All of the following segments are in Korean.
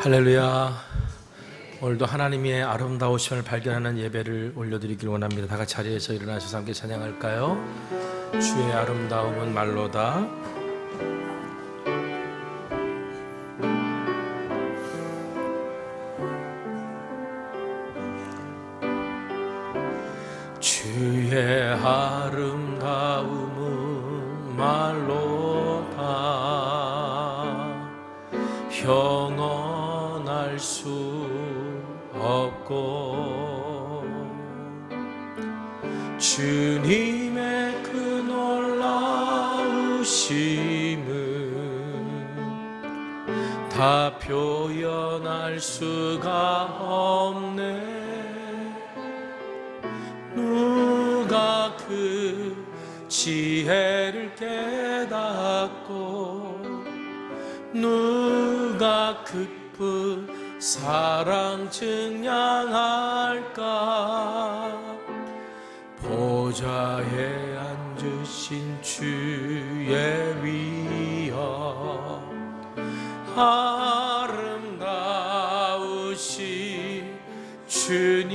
할렐루야. 오늘도 하나님의 아름다우심을 발견하는 예배를 올려드리길 원합니다. 다 같이 자리에서 일어나셔서 함께 찬양할까요? 주의 아름다움은 말로다. 주의 아름다움은 말로다. 형언할 수 없고 주님의 그 놀라우심은 다 표현할 수가 없네. 누가 그 지혜를 깨닫고 누가 깊은 사랑 증량할까. 보좌에 앉으신 주의 위엄 아름다우신 주님,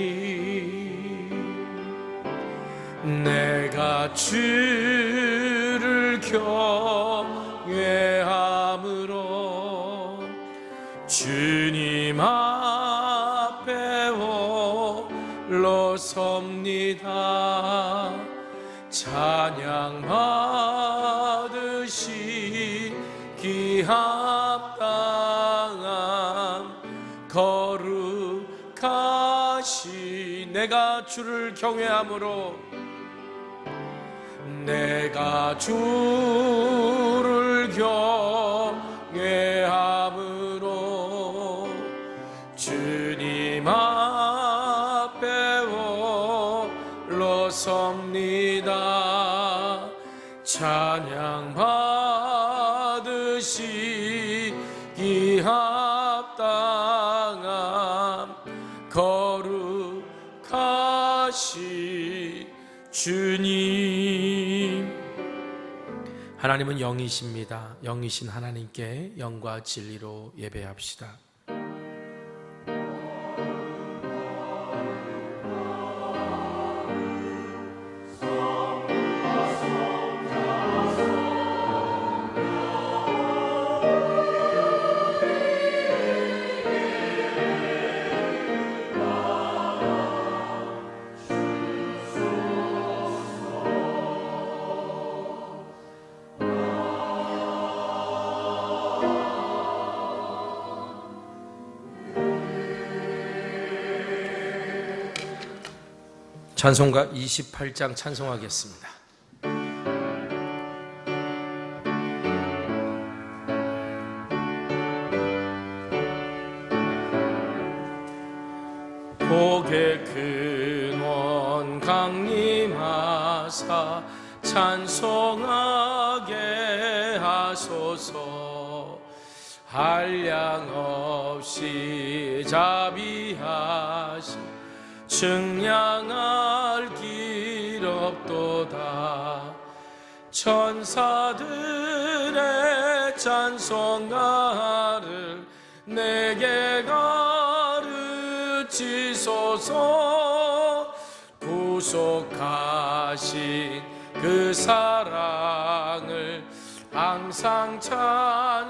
내가 주를 경외함으로 주님 앞에 홀로 섭니다. 찬양 받으시기 합당한 거룩하신 내가 주를 경외함으로 내가 주를 경외함으로 주님 앞에 홀로 섭니다. 찬양 받으시기 합당한 거룩하신 주님. 하나님은 영이십니다. 영이신 하나님께 영과 진리로 예배합시다. 찬송가 28장 찬송하겠습니다. 복의 근원 강림하사 찬송하게 하소서. 한량 없이 자비하시 증량할 길 없도다. 천사들의 찬송가를 내게 가르치소서. 구속하신 그 사랑을 항상 찬송합니다.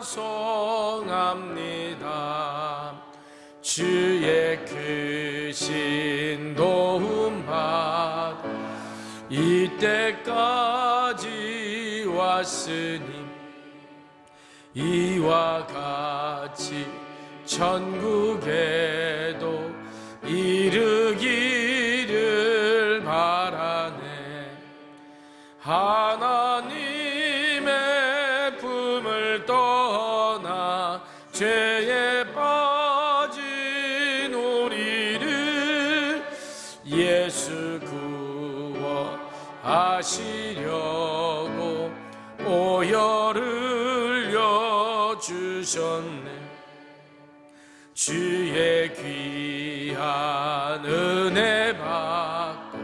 주의 크신 도움 받아 이때까지 왔으니 이와 같이 천국에도 이르기를 바라네. 하나님의 품을 떠나 죄에 빠진 우리를 예수 구원하시려고 보혈을 흘려주셨네. 주의 귀한 은혜 받고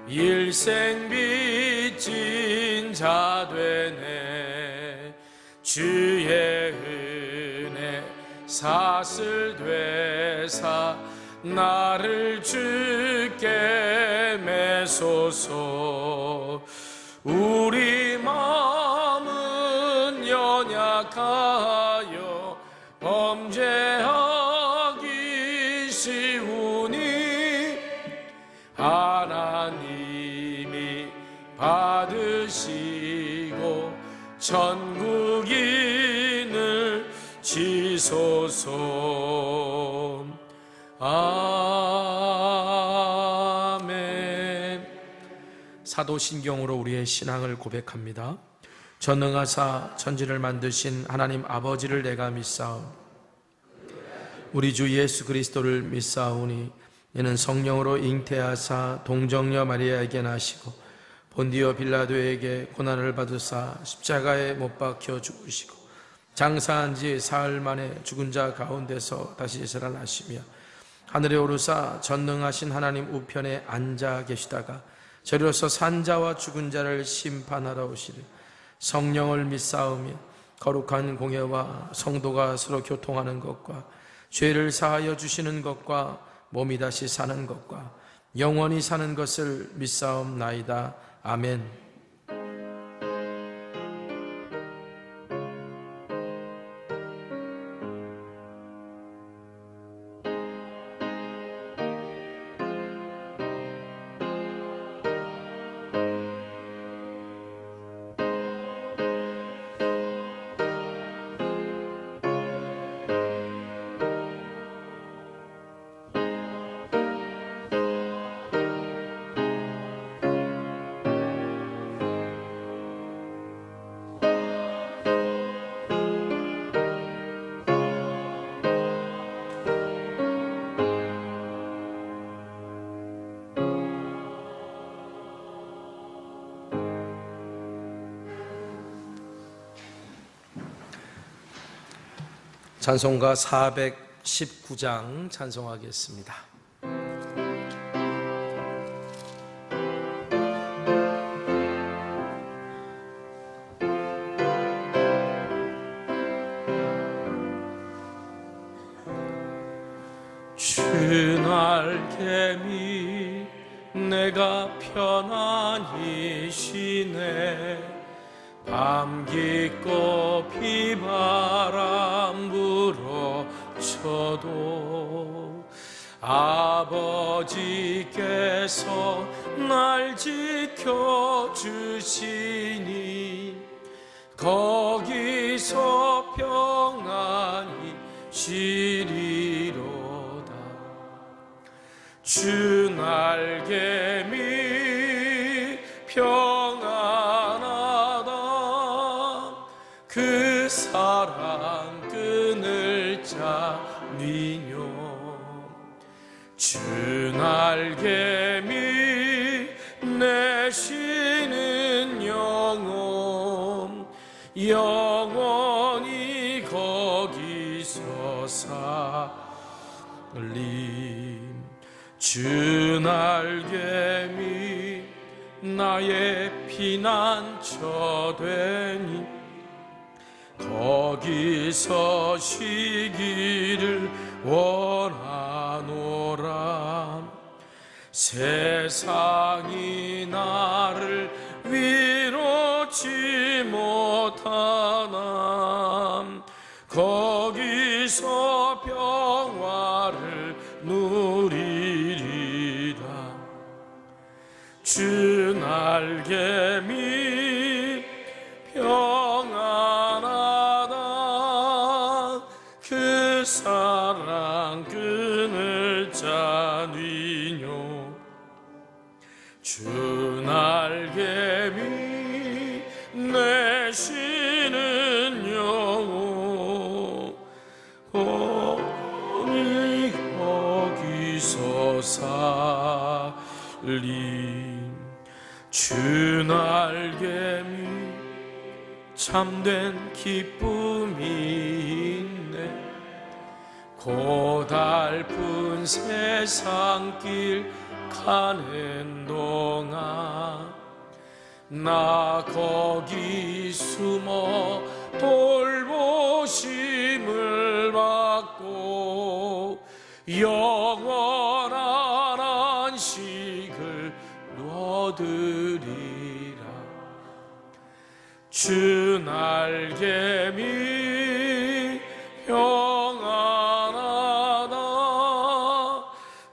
일생 빚진 자 되네. 주의 은혜 사슬 되사 나를 주께 매소서. 우리 마음은 연약하여 범죄하기 쉬우니 하나님이 받으시고 천국인을 지소서. 아멘. 사도신경으로 우리의 신앙을 고백합니다. 전능하사 천지를 만드신 하나님 아버지를 내가 믿사오니 우리 주 예수 그리스도를 믿사오니 이는 성령으로 잉태하사 동정녀 마리아에게 나시고 본디오 빌라도에게 고난을 받으사 십자가에 못 박혀 죽으시고 장사한 지 사흘 만에 죽은 자 가운데서 다시 살아나시며 하늘에 오르사 전능하신 하나님 우편에 앉아 계시다가 저리로서 산자와 죽은 자를 심판하러 오시리. 성령을 믿사오며 거룩한 공예와 성도가 서로 교통하는 것과 죄를 사하여 주시는 것과 몸이 다시 사는 것과 영원히 사는 것을 믿사옵나이다. 아멘. 찬송가 419장 찬송하겠습니다. 주 날개미 내가 편안히 쉬네. 밤 깊고 비바람 불어쳐도 아버지께서 날 지켜주시니 거기서 평안히 쉬리로다. 주 날개미 평안하다. 그 사랑 끈을 짜니뇨. 주 날개미 내 쉬는 영혼 영원히 거기서 살림. 주 날개미 나의 피난처 되니 거기서 쉬기를 원하노라. 세상이 나를 위로치 못하나 거기서 평화를 누리리라. 주 날개미 평안하다. 그 그 사랑 그늘 자니뇨 주 날개미 내쉬는 영혼 오니 거기서 살림 주 날개미 참된 기쁨이 있네 고달픈 세상길 가는 동안 나 거기 숨어 돌보심을 받고 영원한 안식을 누리리라 주 날개미 평안하다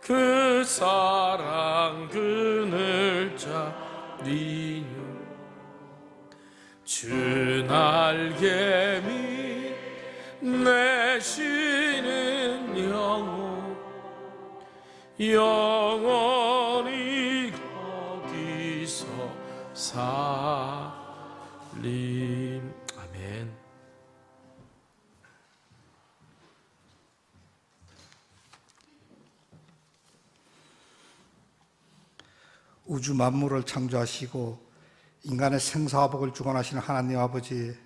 그 사랑 그늘 자리뇨 주 날개미 내쉬는 영혼 영원히 거기서 살림 아멘. 우주 만물을 창조하시고 인간의 생사화복을 주관하시는 하나님 아버지,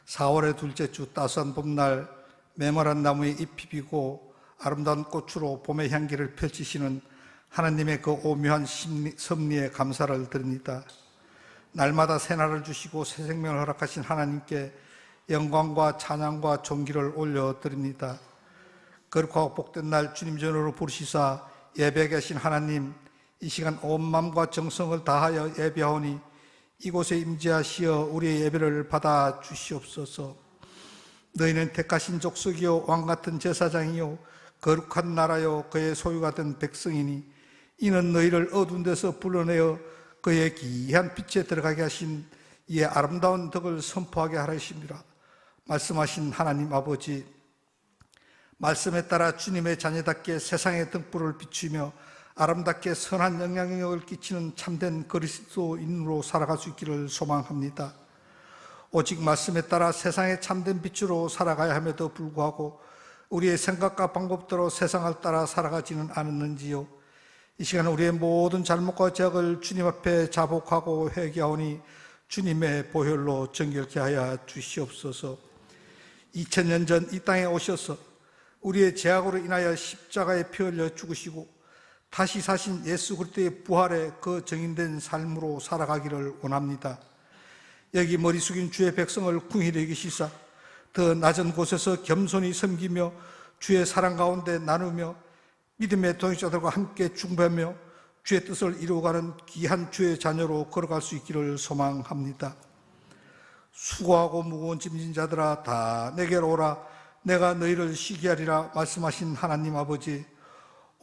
4월의 둘째 주 따스한 봄날 메마른 나무에 잎이 비고 아름다운 꽃으로 봄의 향기를 펼치시는 하나님의 그 오묘한 섭리에 감사를 드립니다. 날마다 새날을 주시고 새 생명을 허락하신 하나님께 영광과 찬양과 존귀를 올려드립니다. 거룩하고 복된 날 주님 전으로 부르시사 예배에 계신 하나님, 이 시간 온 마음과 정성을 다하여 예배하오니 이곳에 임재하시어 우리의 예배를 받아 주시옵소서. 너희는 택하신 족속이요 왕같은 제사장이요 거룩한 나라요 그의 소유가 된 백성이니 이는 너희를 어두운 데서 불러내어 그의 기이한 빛에 들어가게 하신 이의 아름다운 덕을 선포하게 하라 하심이라. 말씀하신 하나님 아버지, 말씀에 따라 주님의 자녀답게 세상의 등불을 비추며 아름답게 선한 영향력을 끼치는 참된 그리스도인으로 살아갈 수 있기를 소망합니다. 오직 말씀에 따라 세상의 참된 빛으로 살아가야 함에도 불구하고 우리의 생각과 방법대로 세상을 따라 살아가지는 않았는지요. 이 시간 우리의 모든 잘못과 죄악을 주님 앞에 자복하고 회개하오니 주님의 보혈로 정결케 하여 주시옵소서. 2000년 전 이 땅에 오셔서 우리의 죄악으로 인하여 십자가에 피 흘려 죽으시고 다시 사신 예수 그리스도의 부활에 그 정인된 삶으로 살아가기를 원합니다. 여기 머리 숙인 주의 백성을 궁히 여기시사 더 낮은 곳에서 겸손히 섬기며 주의 사랑 가운데 나누며 믿음의 동역자들과 함께 중보하며 주의 뜻을 이루어가는 귀한 주의 자녀로 걸어갈 수 있기를 소망합니다. 수고하고 무거운 짐진 자들아 다 내게로 오라 내가 너희를 쉬게 하리라 말씀하신 하나님 아버지,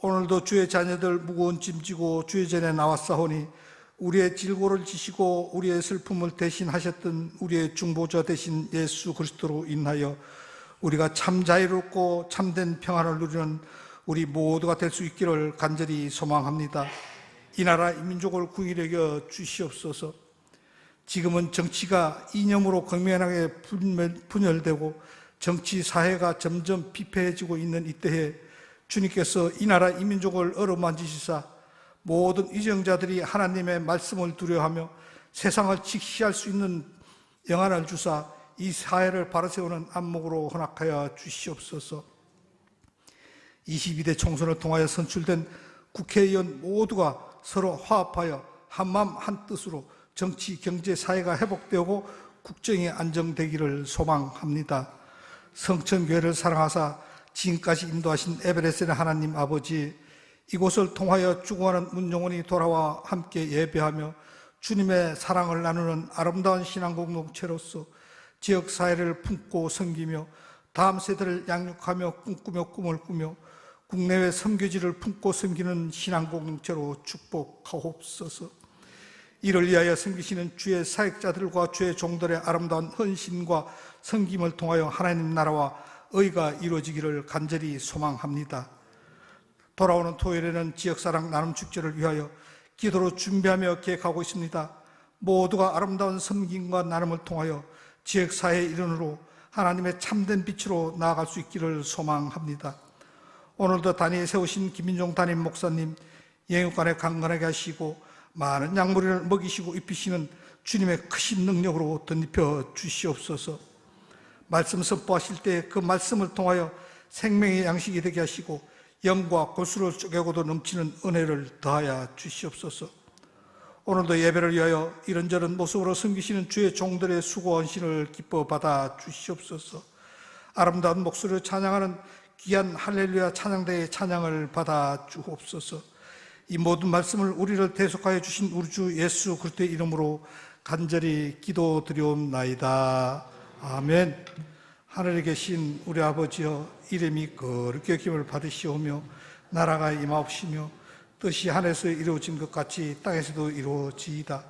오늘도 주의 자녀들 무거운 짐지고 주의 전에 나왔사오니 우리의 질고를 지시고 우리의 슬픔을 대신하셨던 우리의 중보자 되신 예수 그리스도로 인하여 우리가 참 자유롭고 참된 평안을 누리는 우리 모두가 될 수 있기를 간절히 소망합니다. 이 나라 이 민족을 궁히 여겨 주시옵소서. 지금은 정치가 이념으로 극명하게 분열되고 정치 사회가 점점 피폐해지고 있는 이때에 주님께서 이 나라 이 민족을 어루만지시사 모든 이정자들이 하나님의 말씀을 두려워하며 세상을 직시할 수 있는 영안을 주사 이 사회를 바로 세우는 안목으로 허락하여 주시옵소서. 22대 총선을 통하여 선출된 국회의원 모두가 서로 화합하여 한마음 한뜻으로 정치, 경제, 사회가 회복되고 국정이 안정되기를 소망합니다. 성천교회를 사랑하사 지금까지 인도하신 에베레스의 하나님 아버지, 이곳을 통하여 죽어가는 문영혼이 돌아와 함께 예배하며 주님의 사랑을 나누는 아름다운 신앙 공동체로서 지역사회를 품고 섬기며 다음 세대를 양육하며 꿈꾸며 꿈을 꾸며 국내외 선교지를 품고 섬기는 신앙 공동체로 축복하옵소서. 이를 위하여 섬기시는 주의 사역자들과 주의 종들의 아름다운 헌신과 섬김을 통하여 하나님 나라와 의가 이루어지기를 간절히 소망합니다. 돌아오는 토요일에는 지역사랑 나눔 축제를 위하여 기도로 준비하며 계획하고 있습니다. 모두가 아름다운 섬김과 나눔을 통하여 지역사회의 일원으로 하나님의 참된 빛으로 나아갈 수 있기를 소망합니다. 오늘도 단위에 세우신 김민종 담임 목사님 영육간에 강건하게 하시고 많은 양무리를 먹이시고 입히시는 주님의 크신 능력으로 덧입혀 주시옵소서. 말씀 선포하실 때 그 말씀을 통하여 생명의 양식이 되게 하시고 영과 골수를 쪼개고도 넘치는 은혜를 더하여 주시옵소서. 오늘도 예배를 위하여 이런저런 모습으로 섬기시는 주의 종들의 수고 헌신을 기뻐 받아 주시옵소서. 아름다운 목소리로 찬양하는 귀한 할렐루야 찬양대의 찬양을 받아 주옵소서. 이 모든 말씀을 우리를 대속하여 주신 우리 주 예수 그리스도의 이름으로 간절히 기도드리옵나이다. 아멘. 하늘에 계신 우리 아버지여, 이름이 거룩히 여김을 받으시오며 나라가 임하옵시며 뜻이 하늘에서 이루어진 것 같이 땅에서도 이루어지이다.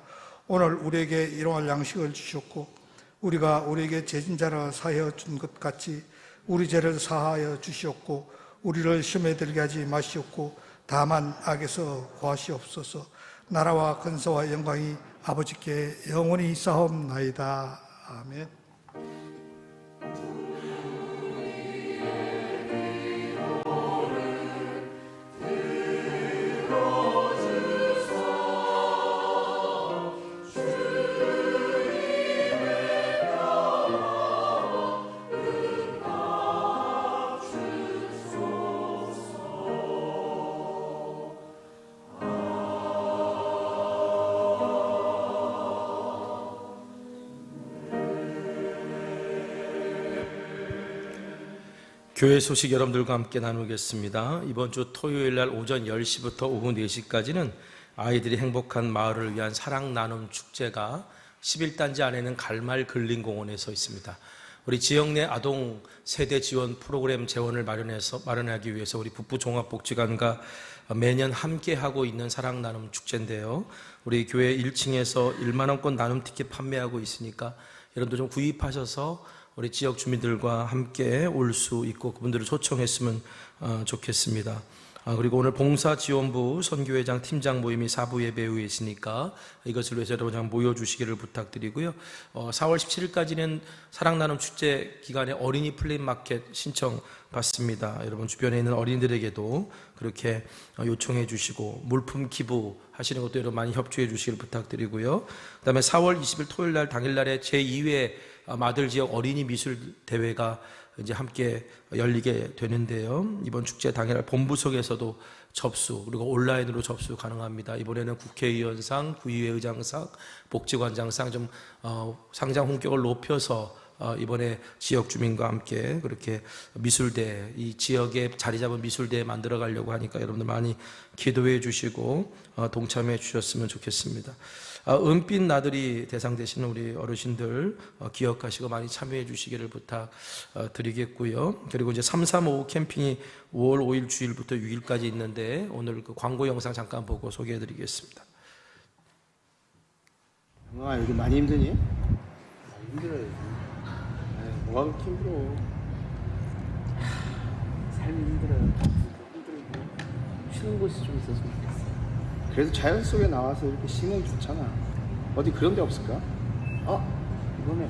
오늘 우리에게 일용할 양식을 주셨고 우리가 우리에게 죄진 자를 사하여 준 것 같이 우리 죄를 사하여 주시옵고 우리를 시험에 들게 하지 마시옵고 다만 악에서 구하시옵소서. 나라와 근세와 영광이 아버지께 영원히 있사옵나이다. 아멘. 교회 소식 여러분들과 함께 나누겠습니다. 이번 주 토요일 날 오전 10시부터 오후 4시까지는 아이들이 행복한 마을을 위한 사랑 나눔 축제가 11단지 안에는 갈말 근린공원에서 있습니다. 우리 지역 내 아동 세대 지원 프로그램 재원을 마련하기 위해서 우리 북부종합복지관과 매년 함께 하고 있는 사랑 나눔 축제인데요. 우리 교회 1층에서 1만 원권 나눔 티켓 판매하고 있으니까 여러분들 좀 구입하셔서 우리 지역 주민들과 함께 올 수 있고 그분들을 초청했으면 좋겠습니다. 그리고 오늘 봉사지원부 선교회장 팀장 모임이 4부 예배 후에 있으니까 이것을 위해서 여러분 모여주시기를 부탁드리고요. 4월 17일까지는 사랑나눔 축제 기간에 어린이 플레이마켓 신청 받습니다. 여러분 주변에 있는 어린이들에게도 그렇게 요청해 주시고 물품 기부 하시는 것도 여러분 많이 협조해 주시기를 부탁드리고요. 그 다음에 4월 20일 토요일 날 당일날에 제2회 마들 지역 어린이 미술 대회가 이제 함께 열리게 되는데요. 이번 축제 당일날 본부석에서도 접수 그리고 온라인으로 접수 가능합니다. 이번에는 국회의원상, 구의회 의장상, 복지관장상 좀 상장 홍격을 높여서 이번에 지역 주민과 함께 그렇게 미술대, 이 지역에 자리 잡은 미술대 만들어 가려고 하니까 여러분들 많이 기도해 주시고 동참해 주셨으면 좋겠습니다. 은빛 나들이 대상 되시는 우리 어르신들 기억하시고 많이 참여해 주시기를 부탁드리겠고요. 그리고 이제 335 캠핑이 5월 5일 주일부터 6일까지 있는데 오늘 그 광고 영상 잠깐 보고 소개해 드리겠습니다. 형아 요즘 많이 힘드니? 많이 힘들어요. 뭐가 그렇게 힘들어? 삶이 힘들어요. 쉬는 곳이 좀 있었으면 좋겠어. 그래도 자연 속에 나와서 이렇게 쉬면 좋잖아. 어디 그런 데 없을까? 이번에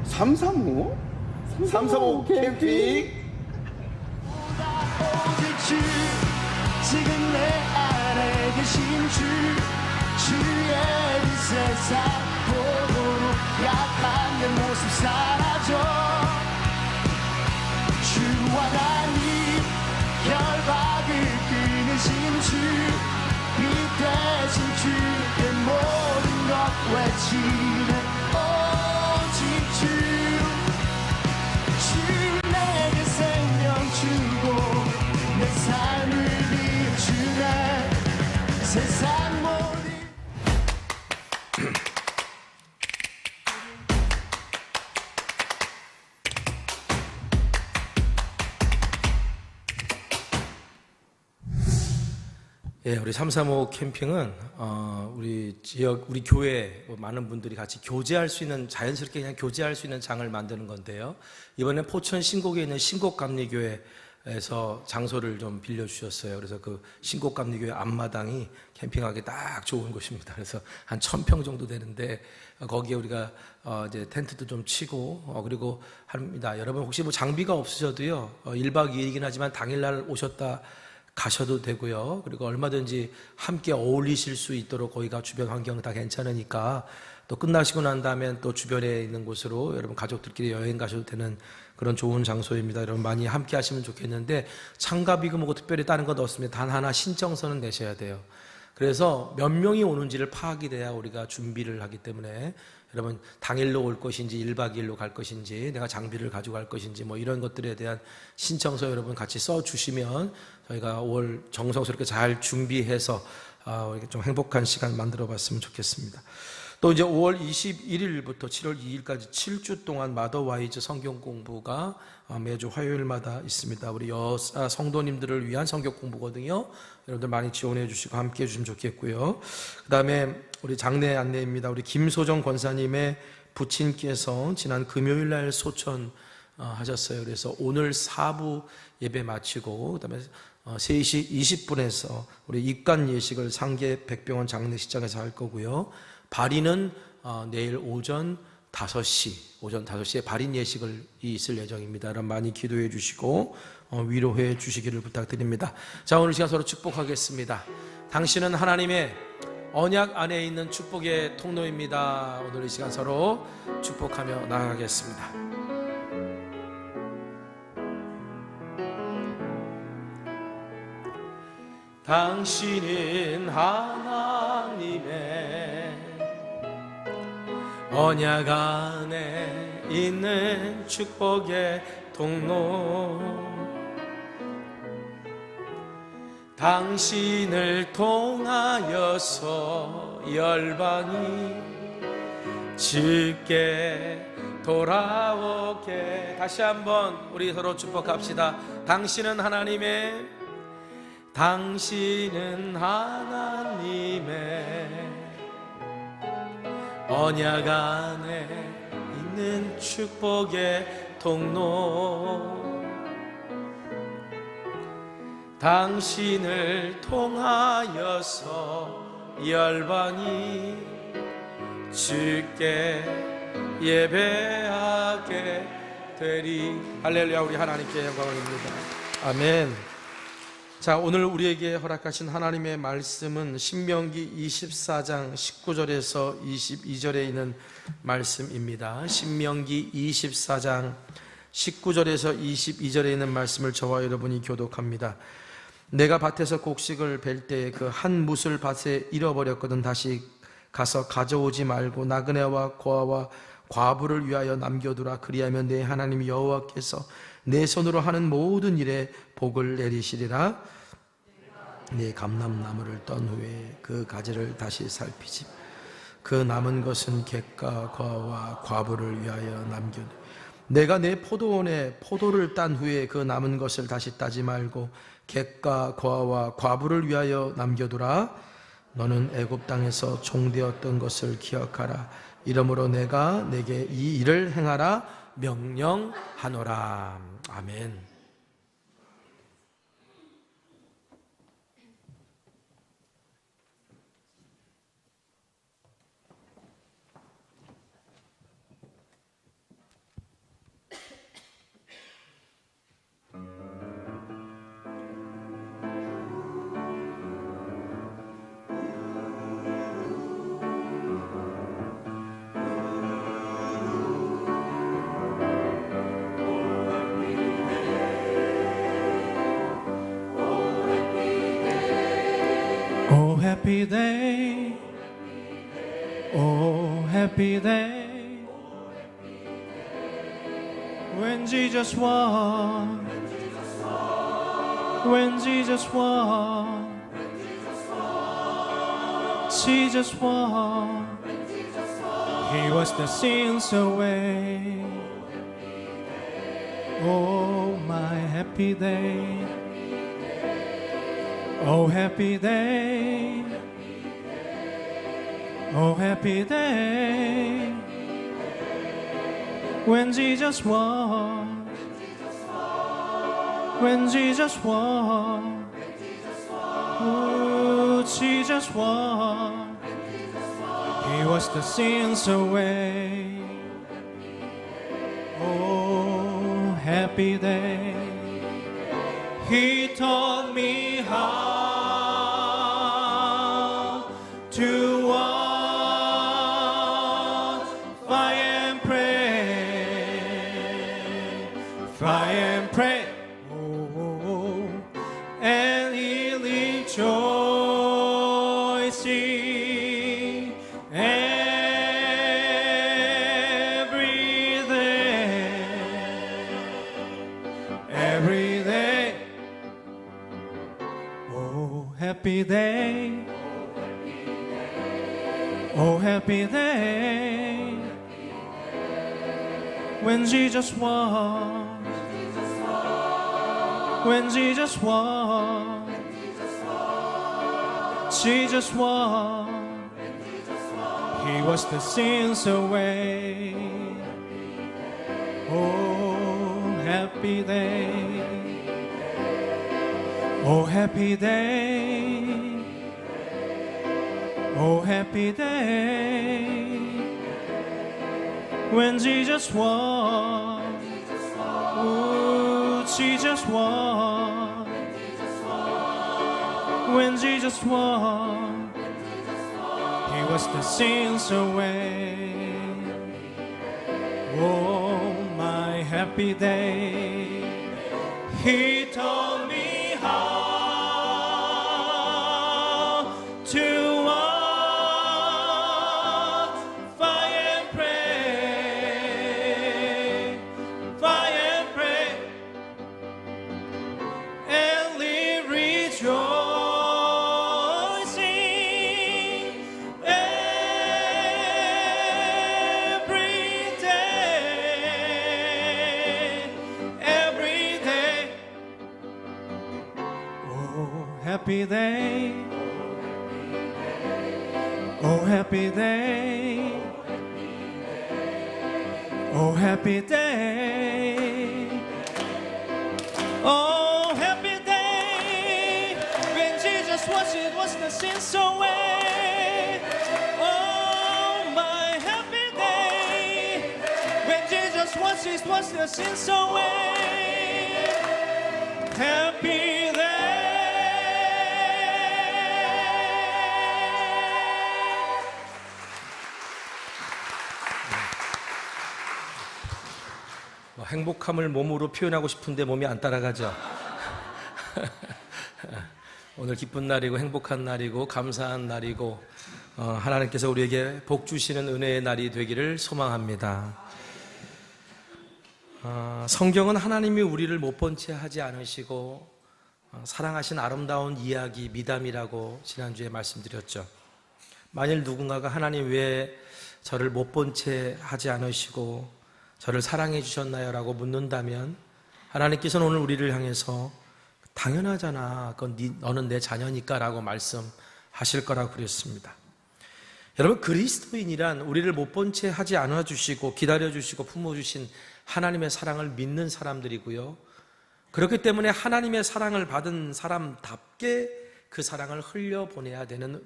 335? 335 캠핑? 지금 내 안에 계신 주의 이 세상 보고로 약한 내 모습 사라져 주와 나님 결박을 끊으신 주 이 대신 주의 모든 것 외치는 오직 주 내게 생명 주고 내 삶을 비추네 세상 모든 예, 우리 335 캠핑은 우리 지역, 우리 교회 많은 분들이 같이 교제할 수 있는, 자연스럽게 그냥 교제할 수 있는 장을 만드는 건데요. 이번에 포천 신곡에 있는 신곡감리교회에서 장소를 좀 빌려주셨어요. 그래서 그 신곡감리교회 앞마당이 캠핑하기 딱 좋은 곳입니다. 그래서 한 1000평 정도 되는데 거기에 우리가 이제 텐트도 좀 치고 그리고 합니다. 여러분 혹시 뭐 장비가 없으셔도요, 1박 2일이긴 하지만 당일날 오셨다 가셔도 되고요. 그리고 얼마든지 함께 어울리실 수 있도록 거기가 주변 환경 다 괜찮으니까 또 끝나시고 난 다음에 또 주변에 있는 곳으로 여러분 가족들끼리 여행 가셔도 되는 그런 좋은 장소입니다. 여러분 많이 함께 하시면 좋겠는데 참가비고 뭐고 특별히 다른 것 없습니다. 단 하나 신청서는 내셔야 돼요. 그래서 몇 명이 오는지를 파악이 돼야 우리가 준비를 하기 때문에 여러분 당일로 올 것인지 1박 2일로 갈 것인지 내가 장비를 가져갈 것인지 뭐 이런 것들에 대한 신청서 여러분 같이 써주시면 저희가 5월 정성스럽게 잘 준비해서 이렇게 좀 행복한 시간 만들어 봤으면 좋겠습니다. 또 이제 5월 21일부터 7월 2일까지 7주 동안 마더와이즈 성경 공부가 매주 화요일마다 있습니다. 우리 여사 성도님들을 위한 성경 공부거든요. 여러분들 많이 지원해 주시고 함께 해 주시면 좋겠고요. 그 다음에 우리 장례 안내입니다. 우리 김소정 권사님의 부친께서 지난 금요일 날 소천 하셨어요. 그래서 오늘 4부 예배 마치고 그다음에 3시 20분에서 우리 입관 예식을 상계 백병원 장례식장에서 할 거고요. 발인은 내일 오전 5시에 발인 예식을 있을 예정입니다. 여러분 많이 기도해 주시고 위로해 주시기를 부탁드립니다. 자, 오늘 시간 서로 축복하겠습니다. 당신은 하나님의 언약 안에 있는 축복의 통로입니다. 오늘 이 시간 서로 축복하며 나아가겠습니다. 당신은 하나님의 언약 안에 있는 축복의 통로, 당신을 통하여서 열방이 주께 돌아오게. 다시 한번 우리 서로 축복합시다. 당신은 하나님의 언약 안에 있는 축복의 통로, 당신을 통하여서 열방이 주께 예배하게 되리. 할렐루야. 우리 하나님께 영광을 드립니다. 아멘. 자, 오늘 우리에게 허락하신 하나님의 말씀은 신명기 24장 19절에서 22절에 있는 말씀입니다. 신명기 24장 19절에서 22절에 있는 말씀을 저와 여러분이 교독합니다. 내가 밭에서 곡식을 벨 때에 그 한 뭇을 밭에 잃어버렸거든 다시 가서 가져오지 말고 나그네와 고아와 과부를 위하여 남겨두라. 그리하면 내 하나님 여호와께서 내 손으로 하는 모든 일에 복을 내리시리라. 네 감람나무를 떤 후에 그 가지를 다시 살피지. 그 남은 것은 객과 과와 과부를 위하여 남겨두. 내가 내 포도원에 포도를 딴 후에 그 남은 것을 다시 따지 말고 객과 과와 과부를 위하여 남겨두라. 너는 애굽 땅에서 종되었던 것을 기억하라. 이러므로 내가 내게 이 일을 행하라 명령하노라. 아멘. Oh happy day, oh happy day, when Jesus won, when Jesus won, Jesus won, He washed the sins away. Oh my happy day. Oh, happy day. Oh, happy day. When Jesus walked. When Jesus walked. Oh, Jesus walked. He washed the sins away. Oh, happy day. He taught me how to walk, fight and pray, fight and pray. Oh, and he rejoicing every day. Oh, happy day. Oh, happy day. When Jesus walked. When Jesus walked. Jesus walked. He washed the sins away. Oh, happy day. Oh, happy day. Oh, happy day. When Jesus walked. Oh, Jesus walked. When Jesus walked. He washed the sins away. Oh, my happy day. He taught me how to walk, fight and pray, and live rejoicing every day. Oh, happy day. Oh, happy day. Oh, happy day. Oh, happy day. When Jesus washed the sins away. Oh, my happy day. When Jesus washed the sins away. Happy day. 행복함을 몸으로 표현하고 싶은데 몸이 안 따라가죠. 오늘 기쁜 날이고 행복한 날이고 감사한 날이고 하나님께서 우리에게 복 주시는 은혜의 날이 되기를 소망합니다. 성경은 하나님이 우리를 못 본 채 하지 않으시고 사랑하신 아름다운 이야기 미담이라고 지난주에 말씀드렸죠. 만일 누군가가 하나님 왜 저를 못 본 채 하지 않으시고 저를 사랑해 주셨나요? 라고 묻는다면 하나님께서는 오늘 우리를 향해서 당연하잖아. 그건 너는 내 자녀니까 라고 말씀하실 거라고 그랬습니다. 여러분, 그리스도인이란 우리를 못 본 채 하지 않아 주시고 기다려 주시고 품어 주신 하나님의 사랑을 믿는 사람들이고요. 그렇기 때문에 하나님의 사랑을 받은 사람답게 그 사랑을 흘려보내야 되는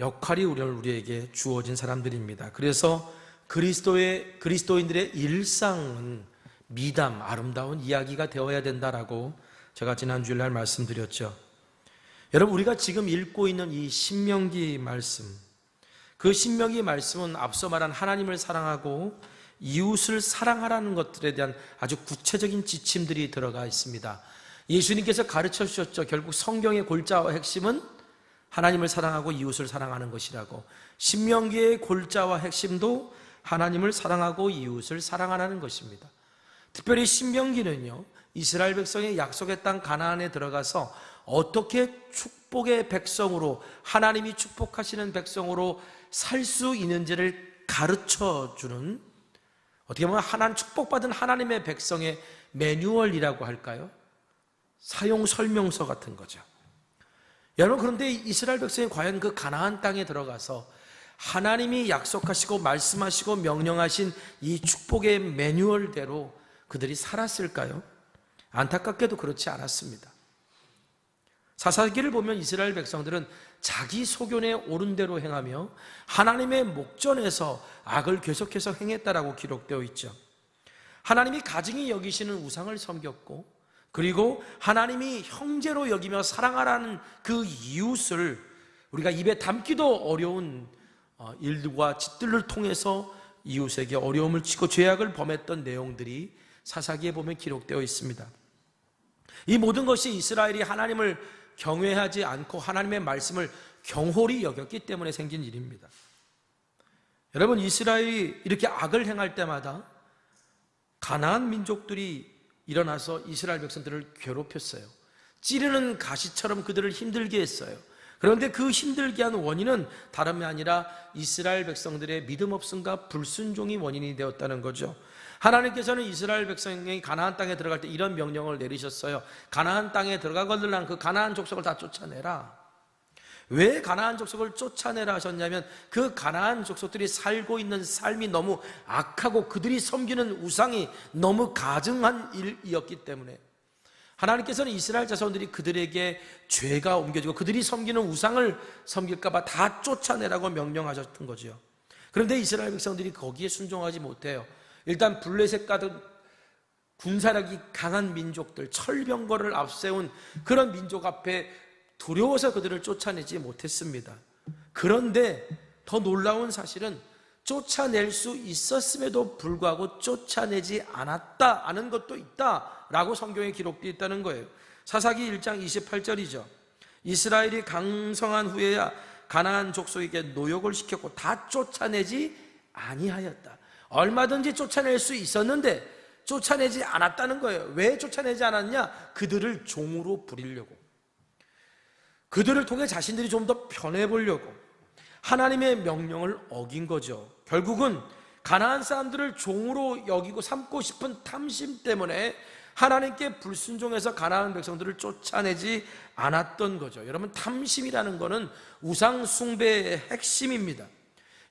역할이 우리에게 주어진 사람들입니다. 그래서 그리스도인들의 일상은 미담, 아름다운 이야기가 되어야 된다라고 제가 지난 주일날 말씀드렸죠. 여러분, 우리가 지금 읽고 있는 이 신명기 말씀, 그 신명기 말씀은 앞서 말한 하나님을 사랑하고 이웃을 사랑하라는 것들에 대한 아주 구체적인 지침들이 들어가 있습니다. 예수님께서 가르쳐 주셨죠. 결국 성경의 골자와 핵심은 하나님을 사랑하고 이웃을 사랑하는 것이라고. 신명기의 골자와 핵심도 하나님을 사랑하고 이웃을 사랑하라는 것입니다. 특별히 신명기는요, 이스라엘 백성의 약속의 땅 가나안에 들어가서 어떻게 축복의 백성으로, 하나님이 축복하시는 백성으로 살 수 있는지를 가르쳐주는, 어떻게 보면 축복받은 하나님의 백성의 매뉴얼이라고 할까요? 사용 설명서 같은 거죠. 여러분, 그런데 이스라엘 백성이 과연 그 가나안 땅에 들어가서 하나님이 약속하시고 말씀하시고 명령하신 이 축복의 매뉴얼대로 그들이 살았을까요? 안타깝게도 그렇지 않았습니다. 사사기를 보면 이스라엘 백성들은 자기 소견에 옳은 대로 행하며 하나님의 목전에서 악을 계속해서 행했다라고 기록되어 있죠. 하나님이 가증히 여기시는 우상을 섬겼고, 그리고 하나님이 형제로 여기며 사랑하라는 그 이웃을 우리가 입에 담기도 어려운 일과 짓들을 통해서 이웃에게 어려움을 치고 죄악을 범했던 내용들이 사사기에 보면 기록되어 있습니다. 이 모든 것이 이스라엘이 하나님을 경외하지 않고 하나님의 말씀을 경홀히 여겼기 때문에 생긴 일입니다. 여러분, 이스라엘이 이렇게 악을 행할 때마다 가나안 민족들이 일어나서 이스라엘 백성들을 괴롭혔어요. 찌르는 가시처럼 그들을 힘들게 했어요. 그런데 그 힘들게 한 원인은 다름이 아니라 이스라엘 백성들의 믿음 없음과 불순종이 원인이 되었다는 거죠. 하나님께서는 이스라엘 백성이 가나안 땅에 들어갈 때 이런 명령을 내리셨어요. 가나안 땅에 들어가거들랑 그 가나안 족속을 다 쫓아내라. 왜 가나안 족속을 쫓아내라 하셨냐면, 그 가나안 족속들이 살고 있는 삶이 너무 악하고 그들이 섬기는 우상이 너무 가증한 일이었기 때문에 하나님께서는 이스라엘 자손들이 그들에게 죄가 옮겨지고 그들이 섬기는 우상을 섬길까봐 다 쫓아내라고 명령하셨던 거죠. 그런데 이스라엘 백성들이 거기에 순종하지 못해요. 일단 블레셋 같은 군사력이 강한 민족들, 철병거를 앞세운 그런 민족 앞에 두려워서 그들을 쫓아내지 못했습니다. 그런데 더 놀라운 사실은 쫓아낼 수 있었음에도 불구하고 쫓아내지 않았다는 것도 있다라고 성경에 기록되어 있다는 거예요. 사사기 1장 28절이죠. 이스라엘이 강성한 후에야 가나안 족속에게 노역을 시켰고 다 쫓아내지 아니하였다. 얼마든지 쫓아낼 수 있었는데 쫓아내지 않았다는 거예요. 왜 쫓아내지 않았냐? 그들을 종으로 부리려고, 그들을 통해 자신들이 좀 더 편해 보려고 하나님의 명령을 어긴 거죠. 결국은 가나안 사람들을 종으로 여기고 삼고 싶은 탐심 때문에 하나님께 불순종해서 가나안 백성들을 쫓아내지 않았던 거죠. 여러분, 탐심이라는 것은 우상 숭배의 핵심입니다.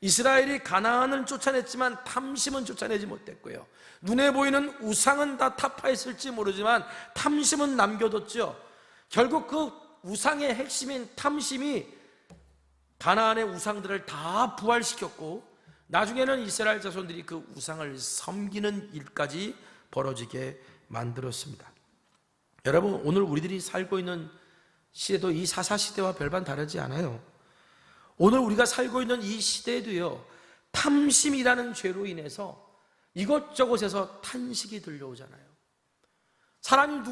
이스라엘이 가나안을 쫓아냈지만 탐심은 쫓아내지 못했고요. 눈에 보이는 우상은 다 타파했을지 모르지만 탐심은 남겨뒀죠. 결국 그 우상의 핵심인 탐심이 가나안의 우상들을 다 부활시켰고, 나중에는 이스라엘 자손들이 그 우상을 섬기는 일까지 벌어지게 만들었습니다. 여러분, 오늘 우리들이 살고 있는 시대도 이 사사시대와 별반 다르지 않아요. 오늘 우리가 살고 있는 이 시대도요, 탐심이라는 죄로 인해서 이것저것에서 탄식이 들려오잖아요. 사람이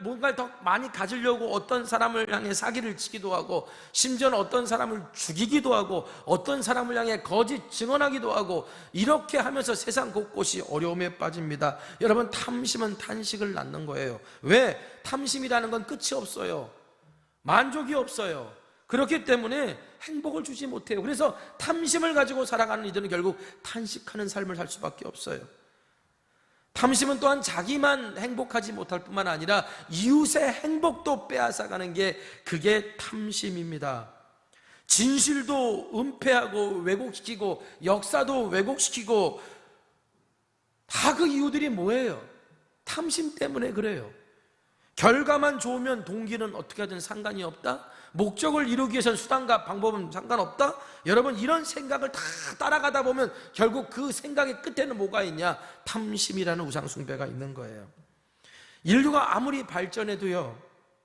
뭔가를 더 많이 가지려고 어떤 사람을 향해 사기를 치기도 하고, 심지어는 어떤 사람을 죽이기도 하고, 어떤 사람을 향해 거짓 증언하기도 하고, 이렇게 하면서 세상 곳곳이 어려움에 빠집니다. 여러분, 탐심은 탄식을 낳는 거예요. 왜? 탐심이라는 건 끝이 없어요. 만족이 없어요. 그렇기 때문에 행복을 주지 못해요. 그래서 탐심을 가지고 살아가는 이들은 결국 탄식하는 삶을 살 수밖에 없어요. 탐심은 또한 자기만 행복하지 못할 뿐만 아니라 이웃의 행복도 빼앗아가는 게 그게 탐심입니다. 진실도 은폐하고 왜곡시키고 역사도 왜곡시키고, 다 그 이유들이 뭐예요? 탐심 때문에 그래요. 결과만 좋으면 동기는 어떻게 하든 상관이 없다? 목적을 이루기 위해서는 수단과 방법은 상관없다? 여러분, 이런 생각을 다 따라가다 보면 결국 그 생각의 끝에는 뭐가 있냐? 탐심이라는 우상숭배가 있는 거예요. 인류가 아무리 발전해도요,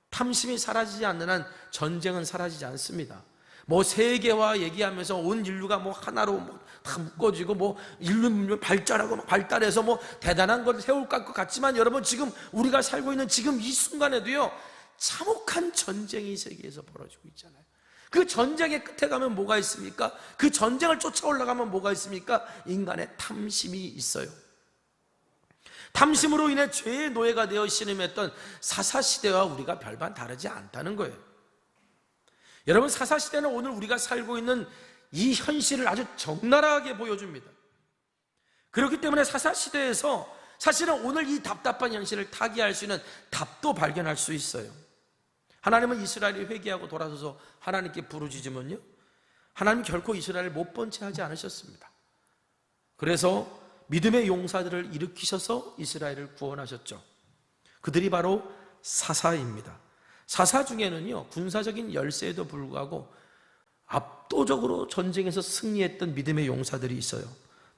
탐심이 사라지지 않는 한 전쟁은 사라지지 않습니다. 뭐 세계화 얘기하면서 온 인류가 뭐 하나로 다 묶어지고 뭐 인류 발전하고 발달해서 뭐 대단한 걸 세울 것 같지만, 여러분, 지금 우리가 살고 있는 지금 이 순간에도요, 참혹한 전쟁이 세계에서 벌어지고 있잖아요. 그 전쟁의 끝에 가면 뭐가 있습니까? 그 전쟁을 쫓아 올라가면 뭐가 있습니까? 인간의 탐심이 있어요. 탐심으로 인해 죄의 노예가 되어 신음했던 사사시대와 우리가 별반 다르지 않다는 거예요. 여러분, 사사시대는 오늘 우리가 살고 있는 이 현실을 아주 적나라하게 보여줍니다. 그렇기 때문에 사사시대에서 사실은 오늘 이 답답한 현실을 타개할 수 있는 답도 발견할 수 있어요. 하나님은 이스라엘이 회개하고 돌아서서 하나님께 부르짖으면요, 하나님 결코 이스라엘을 못 본 채 하지 않으셨습니다. 그래서 믿음의 용사들을 일으키셔서 이스라엘을 구원하셨죠. 그들이 바로 사사입니다. 사사 중에는요, 군사적인 열세에도 불구하고 압도적으로 전쟁에서 승리했던 믿음의 용사들이 있어요.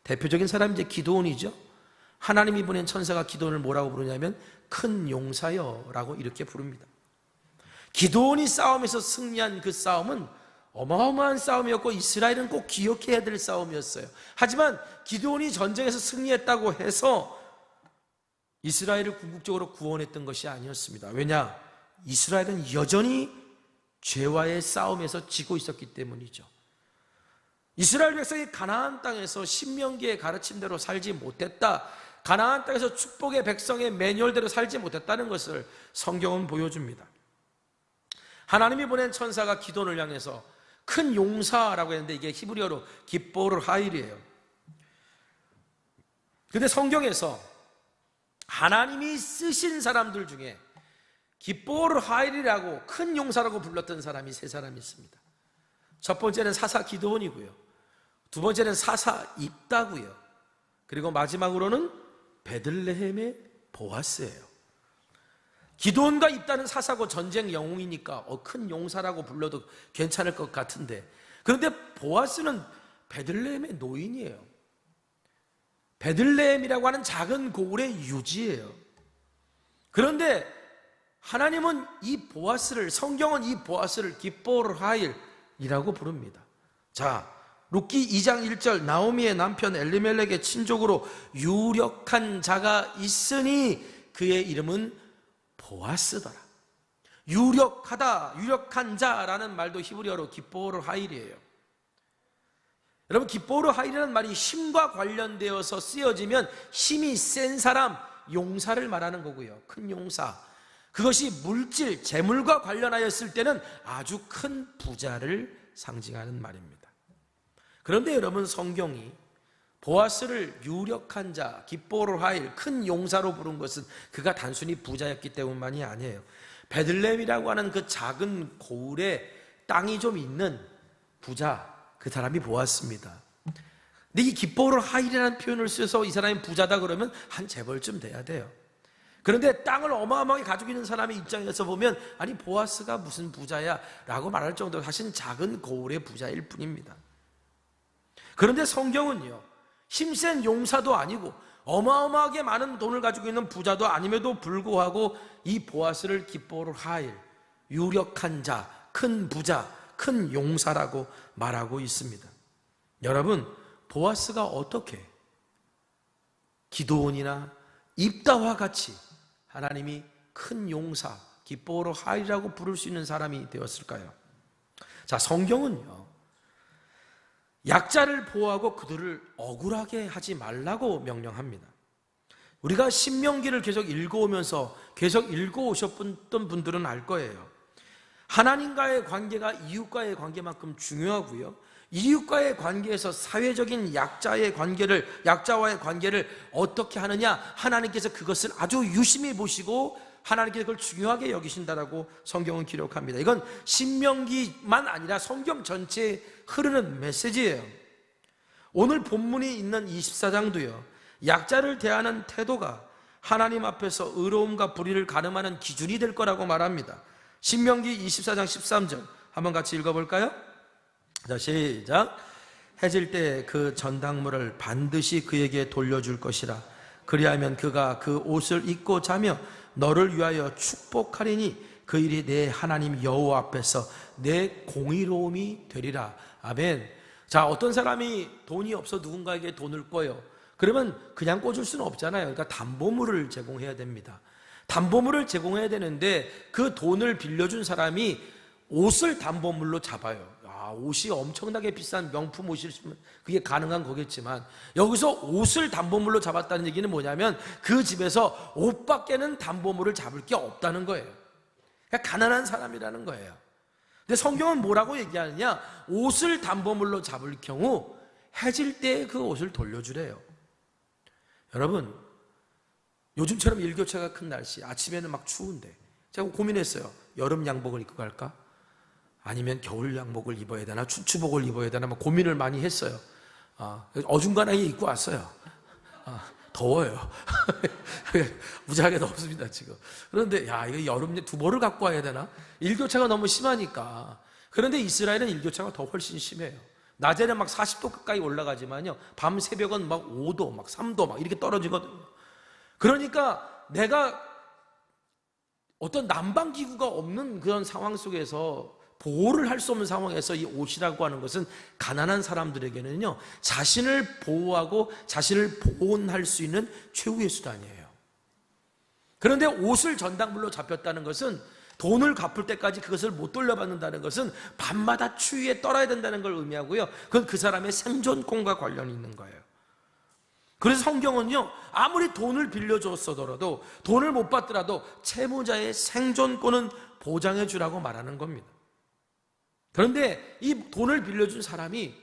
대표적인 사람이 이제 기드온이죠. 하나님이 보낸 천사가 기드온을 뭐라고 부르냐면 큰 용사여 라고 이렇게 부릅니다. 기드온이 싸움에서 승리한 그 싸움은 어마어마한 싸움이었고 이스라엘은 꼭 기억해야 될 싸움이었어요. 하지만 기드온이 전쟁에서 승리했다고 해서 이스라엘을 궁극적으로 구원했던 것이 아니었습니다. 왜냐? 이스라엘은 여전히 죄와의 싸움에서 지고 있었기 때문이죠. 이스라엘 백성이 가나안 땅에서 신명기의 가르침대로 살지 못했다, 가나안 땅에서 축복의 백성의 매뉴얼대로 살지 못했다는 것을 성경은 보여줍니다. 하나님이 보낸 천사가 기드온을 향해서 큰 용사라고 했는데 이게 히브리어로 깃보르 하일이에요. 근데 성경에서 하나님이 쓰신 사람들 중에 깃보르 하일이라고 큰 용사라고 불렀던 사람이 세 사람이 있습니다. 첫 번째는 사사 기드온이고요, 두 번째는 사사 입다고요, 그리고 마지막으로는 베들레헴의 보아스예요. 기드온과 입다는 사사고 전쟁 영웅이니까 큰 용사라고 불러도 괜찮을 것 같은데, 그런데 보아스는 베들레헴의 노인이에요. 베들레헴이라고 하는 작은 고을의 유지예요. 그런데 하나님은 이 보아스를, 성경은 이 보아스를 깃보르 하일이라고 부릅니다. 자, 룻기 2장 1절, 나오미의 남편 엘리멜렉의 친족으로 유력한 자가 있으니 그의 이름은 보아스더라. 유력하다, 유력한 자라는 말도 히브리어로 깃보르 하일이에요. 여러분, 깃보르 하일이라는 말이 힘과 관련되어서 쓰여지면 힘이 센 사람, 용사를 말하는 거고요, 큰 용사. 그것이 물질, 재물과 관련하였을 때는 아주 큰 부자를 상징하는 말입니다. 그런데 여러분, 성경이 보아스를 유력한 자, 깃보르 하일, 큰 용사로 부른 것은 그가 단순히 부자였기 때문만이 아니에요. 베들레헴이라고 하는 그 작은 고을에 땅이 좀 있는 부자, 그 사람이 보았습니다. 근데 이 깃보르 하일이라는 표현을 써서 이 사람이 부자다 그러면 한 재벌쯤 돼야 돼요. 그런데 땅을 어마어마하게 가지고 있는 사람의 입장에서 보면 아니 보아스가 무슨 부자야 라고 말할 정도로 사실 작은 고을의 부자일 뿐입니다. 그런데 성경은요, 힘센 용사도 아니고 어마어마하게 많은 돈을 가지고 있는 부자도 아님에도 불구하고 이 보아스를 깃보르 하일, 유력한 자, 큰 부자, 큰 용사라고 말하고 있습니다. 여러분, 보아스가 어떻게 기드온이나 입다와 같이 하나님이 큰 용사, 깃보르 하일이라고 부를 수 있는 사람이 되었을까요? 자, 성경은요, 약자를 보호하고 그들을 억울하게 하지 말라고 명령합니다. 우리가 신명기를 계속 읽어오면서 계속 읽어오셨던 분들은 알 거예요. 하나님과의 관계가 이웃과의 관계만큼 중요하고요, 이웃과의 관계에서 사회적인 약자와의 관계를 어떻게 하느냐, 하나님께서 그것을 아주 유심히 보시고 하나님께서 그걸 중요하게 여기신다라고 성경은 기록합니다. 이건 신명기만 아니라 성경 전체에 흐르는 메시지예요. 오늘 본문이 있는 24장도요, 약자를 대하는 태도가 하나님 앞에서 의로움과 불의를 가늠하는 기준이 될 거라고 말합니다. 신명기 24장 13절 한번 같이 읽어볼까요? 자, 시작. 해질 때 그 전당물을 반드시 그에게 돌려줄 것이라. 그리하면 그가 그 옷을 입고 자며 너를 위하여 축복하리니 그 일이 내 하나님 여호와 앞에서 내 공의로움이 되리라. 아멘. 자, 어떤 사람이 돈이 없어 누군가에게 돈을 꿔요. 그러면 그냥 꿔줄 수는 없잖아요. 그러니까 담보물을 제공해야 됩니다. 담보물을 제공해야 되는데 그 돈을 빌려준 사람이 옷을 담보물로 잡아요. 옷이 엄청나게 비싼 명품 옷이면 그게 가능한 거겠지만, 여기서 옷을 담보물로 잡았다는 얘기는 뭐냐면 그 집에서 옷밖에는 담보물을 잡을 게 없다는 거예요. 그러니까 가난한 사람이라는 거예요. 근데 성경은 뭐라고 얘기하느냐, 옷을 담보물로 잡을 경우 해질 때 그 옷을 돌려주래요. 여러분, 요즘처럼 일교차가 큰 날씨, 아침에는 막 추운데 제가 고민했어요. 여름 양복을 입고 갈까? 아니면 겨울 양복을 입어야 되나? 추추복을 입어야 되나? 막 고민을 많이 했어요. 어중간하게 입고 왔어요. 더워요. 무지하게 덥습니다, 지금. 그런데, 이거 여름 두 벌을 갖고 와야 되나? 일교차가 너무 심하니까. 그런데 이스라엘은 일교차가 더 훨씬 심해요. 낮에는 막 40도 가까이 올라가지만요, 밤 새벽은 막 5도, 막 3도 막 이렇게 떨어지거든요. 그러니까 내가 어떤 난방기구가 없는 그런 상황 속에서 보호를 할 수 없는 상황에서 이 옷이라고 하는 것은 가난한 사람들에게는요, 자신을 보호하고 자신을 보온할 수 있는 최후의 수단이에요. 그런데 옷을 전당물로 잡혔다는 것은, 돈을 갚을 때까지 그것을 못 돌려받는다는 것은 밤마다 추위에 떨어야 된다는 걸 의미하고요, 그건 그 사람의 생존권과 관련이 있는 거예요. 그래서 성경은요, 아무리 돈을 빌려줬어더라도, 돈을 못 받더라도 채무자의 생존권은 보장해 주라고 말하는 겁니다. 그런데 이 돈을 빌려준 사람이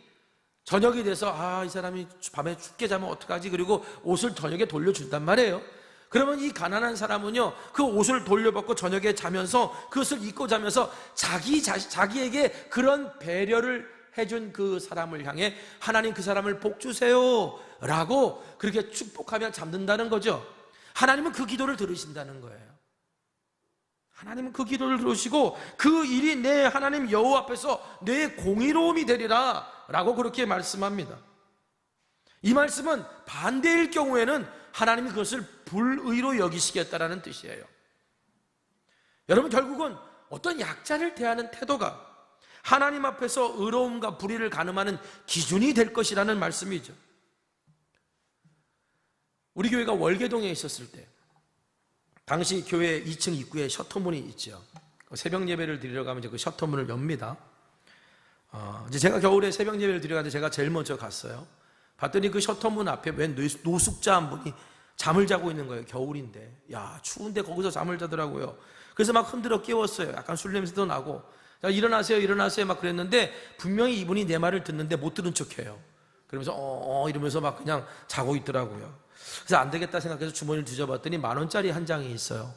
저녁이 돼서 이 사람이 밤에 춥게 자면 어떡하지? 그리고 옷을 저녁에 돌려준단 말이에요. 그러면 이 가난한 사람은요, 그 옷을 돌려받고 저녁에 자면서 그것을 입고 자면서 자기에게 그런 배려를 해준 그 사람을 향해 하나님 그 사람을 복 주세요 라고 그렇게 축복하며 잠든다는 거죠. 하나님은 그 기도를 들으신다는 거예요. 하나님은 그 기도를 들으시고 그 일이 내 하나님 여호와 앞에서 내 공의로움이 되리라 라고 그렇게 말씀합니다. 이 말씀은 반대일 경우에는 하나님이 그것을 불의로 여기시겠다라는 뜻이에요. 여러분, 결국은 어떤 약자를 대하는 태도가 하나님 앞에서 의로움과 불의를 가늠하는 기준이 될 것이라는 말씀이죠. 우리 교회가 월계동에 있었을 때, 당시 교회 2층 입구에 셔터문이 있죠. 새벽 예배를 드리러 가면 이제 그 셔터문을 엽니다. 이제 제가 겨울에 새벽 예배를 드리러 가는데 제가 제일 먼저 갔어요. 봤더니 그 셔터문 앞에 웬 노숙자 한 분이 잠을 자고 있는 거예요. 겨울인데. 추운데 거기서 잠을 자더라고요. 그래서 막 흔들어 깨웠어요. 약간 술 냄새도 나고. 자, 일어나세요 막 그랬는데 분명히 이분이 내 말을 듣는데 못 들은 척해요. 그러면서 이러면서 막 그냥 자고 있더라고요. 그래서 안 되겠다 생각해서 주머니를 뒤져봤더니 10,000원짜리 한 장이 있어요.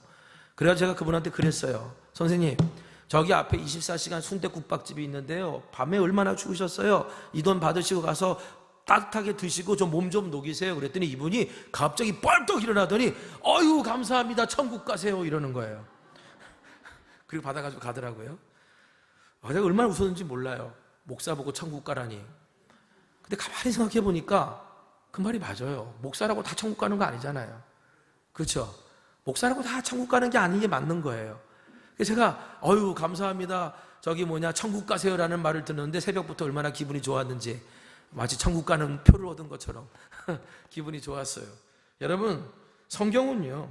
그래서 제가 그분한테 그랬어요. 선생님, 저기 앞에 24시간 순댓국밥집이 있는데요, 밤에 얼마나 추우셨어요? 이 돈 받으시고 가서 따뜻하게 드시고 좀 몸 좀 녹이세요. 그랬더니 이분이 갑자기 뻘떡 일어나더니 어유 감사합니다, 천국 가세요 이러는 거예요. 그리고 받아가지고 가더라고요. 제가 얼마나 웃었는지 몰라요. 목사 보고 천국 가라니. 근데 가만히 생각해 보니까 그 말이 맞아요. 목사라고 다 천국 가는 거 아니잖아요. 그렇죠? 목사라고 다 천국 가는 게 아닌 게 맞는 거예요. 그래서 제가 어유 감사합니다, 천국 가세요라는 말을 듣는데 새벽부터 얼마나 기분이 좋았는지, 마치 천국 가는 표를 얻은 것처럼 기분이 좋았어요. 여러분, 성경은요,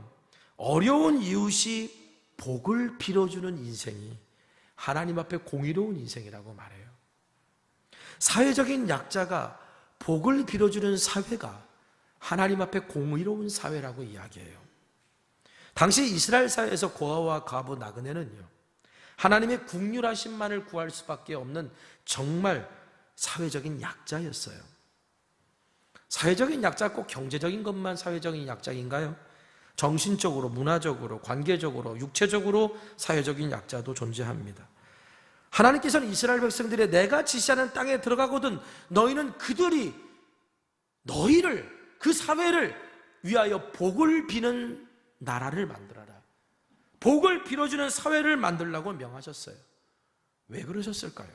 어려운 이웃이 복을 빌어주는 인생이 하나님 앞에 공의로운 인생이라고 말해요. 사회적인 약자가 복을 빌어주는 사회가 하나님 앞에 공의로운 사회라고 이야기해요. 당시 이스라엘 사회에서 고아와 과부 나그네는요, 하나님의 긍휼하심만을 구할 수밖에 없는 정말 사회적인 약자였어요. 사회적인 약자, 꼭 경제적인 것만 사회적인 약자인가요? 정신적으로, 문화적으로, 관계적으로, 육체적으로 사회적인 약자도 존재합니다. 하나님께서는 이스라엘 백성들의 내가 지시하는 땅에 들어가거든 너희는 너희를, 그 사회를 위하여 복을 비는 나라를 만들어라. 복을 빌어주는 사회를 만들라고 명하셨어요. 왜 그러셨을까요?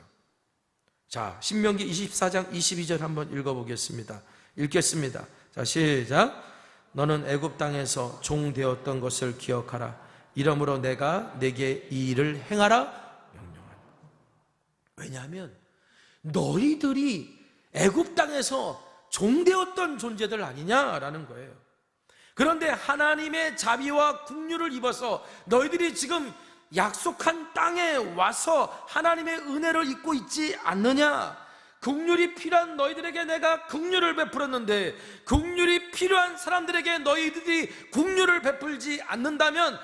자, 신명기 24장 22절 한번 읽어보겠습니다. 읽겠습니다. 자, 시작. 너는 애굽 땅에서 종 되었던 것을 기억하라. 이러므로 내가 내게 이 일을 행하라 명령하니. 왜냐하면 너희들이 애굽 땅에서 종 되었던 존재들 아니냐라는 거예요. 그런데 하나님의 자비와 긍휼을 입어서 너희들이 지금 약속한 땅에 와서 하나님의 은혜를 입고 있지 않느냐? 긍휼이 필요한 너희들에게 내가 긍휼을 베풀었는데 긍휼이 필요한 사람들에게 너희들이 긍휼을 베풀지 않는다면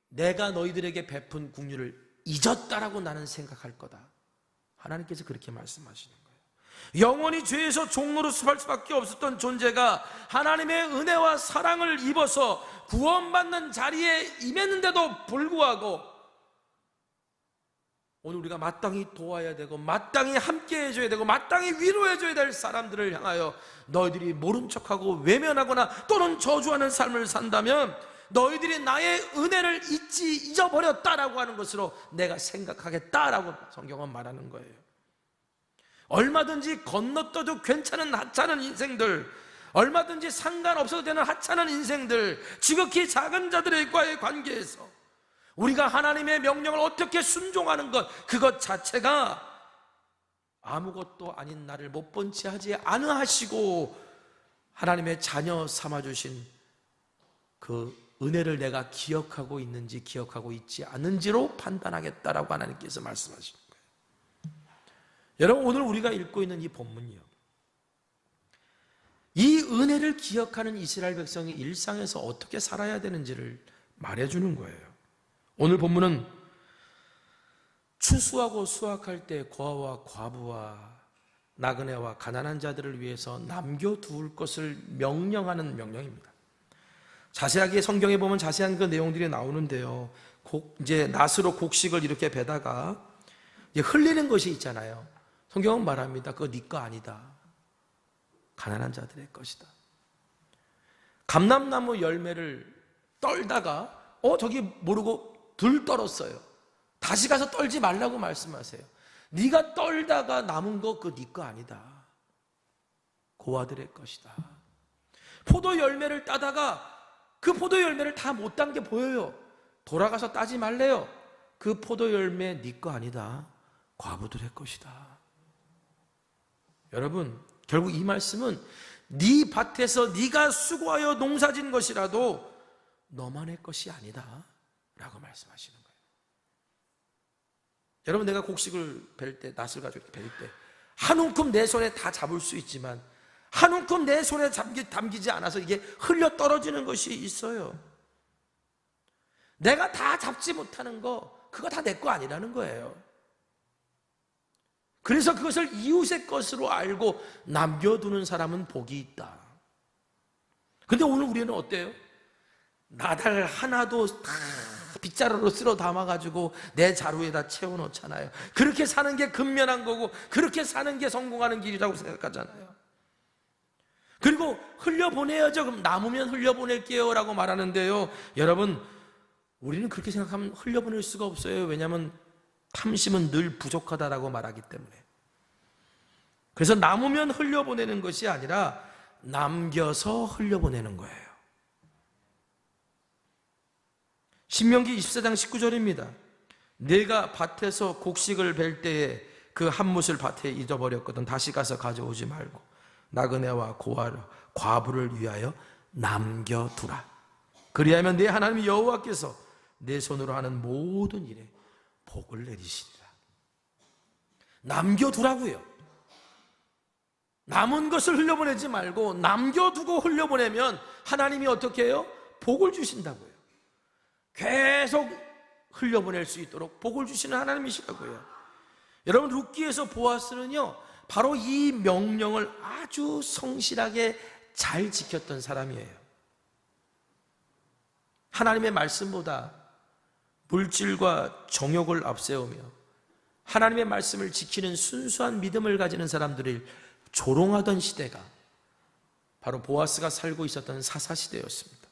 내가 너희들에게 베푼 긍휼을 잊었다라고 나는 생각할 거다. 하나님께서 그렇게 말씀하시는 거예요. 영원히 죄에서 종로로 살 수밖에 없었던 존재가 하나님의 은혜와 사랑을 입어서 구원받는 자리에 임했는데도 불구하고 오늘 우리가 마땅히 도와야 되고 마땅히 함께 해줘야 되고 마땅히 위로해줘야 될 사람들을 향하여 너희들이 모른 척하고 외면하거나 또는 저주하는 삶을 산다면 너희들이 나의 은혜를 잊어버렸다라고 하는 것으로 내가 생각하겠다라고 성경은 말하는 거예요. 얼마든지 건너떠도 괜찮은 하찮은 인생들, 얼마든지 상관없어도 되는 하찮은 인생들, 지극히 작은 자들과의 관계에서 우리가 하나님의 명령을 어떻게 순종하는 것, 그것 자체가 아무것도 아닌 나를 못 본 채 하지 않으시고 하나님의 자녀 삼아주신 그 은혜를 내가 기억하고 있는지 기억하고 있지 않은지로 판단하겠다라고 하나님께서 말씀하시는 거예요. 여러분, 오늘 우리가 읽고 있는 이 본문이요, 이 은혜를 기억하는 이스라엘 백성이 일상에서 어떻게 살아야 되는지를 말해주는 거예요. 오늘 본문은 추수하고 수확할 때 고아와 과부와 나그네와 가난한 자들을 위해서 남겨둘 것을 명령하는 명령입니다. 자세하게 성경에 보면 자세한 그 내용들이 나오는데요, 이제 낫으로 곡식을 이렇게 베다가 이제 흘리는 것이 있잖아요. 성경은 말합니다. 그거 네 거 아니다. 가난한 자들의 것이다. 감람나무 열매를 떨다가 저기 모르고 들 떨었어요. 다시 가서 떨지 말라고 말씀하세요. 네가 떨다가 남은 거 그거 네 거 아니다. 고아들의 것이다. 포도 열매를 따다가 그 포도 열매를 다 못 딴 게 보여요. 돌아가서 따지 말래요. 그 포도 열매 네 거 아니다. 과부들의 것이다. 여러분, 결국 이 말씀은 네 밭에서 네가 수고하여 농사진 것이라도 너만의 것이 아니다 라고 말씀하시는 거예요. 여러분, 내가 곡식을 벨 때, 낫을 가지고 벨 때 한 움큼 내 손에 다 잡을 수 있지만 한 움큼 내 손에 담기지 않아서 이게 흘려 떨어지는 것이 있어요. 내가 다 잡지 못하는 거, 그거 다 내 거 아니라는 거예요. 그래서 그것을 이웃의 것으로 알고 남겨두는 사람은 복이 있다. 근데 오늘 우리는 어때요? 나달 하나도 다 빗자루로 쓸어 담아가지고 내 자루에다 채워놓잖아요. 그렇게 사는 게 근면한 거고 그렇게 사는 게 성공하는 길이라고 생각하잖아요. 그리고 흘려보내야죠. 그럼 남으면 흘려보낼게요 라고 말하는데요, 여러분, 우리는 그렇게 생각하면 흘려보낼 수가 없어요. 왜냐하면 탐심은 늘 부족하다라고 말하기 때문에. 그래서 남으면 흘려보내는 것이 아니라 남겨서 흘려보내는 거예요. 신명기 24장 19절입니다. 내가 밭에서 곡식을 벨 때에 그 한 뭇을 밭에 잊어버렸거든 다시 가서 가져오지 말고 나그네와 과부를 위하여 남겨두라. 그리하면 내 하나님 여호와께서 내 손으로 하는 모든 일에 복을 내리시리라. 남겨두라고요. 남은 것을 흘려보내지 말고 남겨두고 흘려보내면 하나님이 어떻게 해요? 복을 주신다고요. 계속 흘려보낼 수 있도록 복을 주시는 하나님이시라고요. 여러분, 룻기에서 보아스는요, 바로 이 명령을 아주 성실하게 잘 지켰던 사람이에요. 하나님의 말씀보다 물질과 정욕을 앞세우며 하나님의 말씀을 지키는 순수한 믿음을 가지는 사람들을 조롱하던 시대가 바로 보아스가 살고 있었던 사사시대였습니다.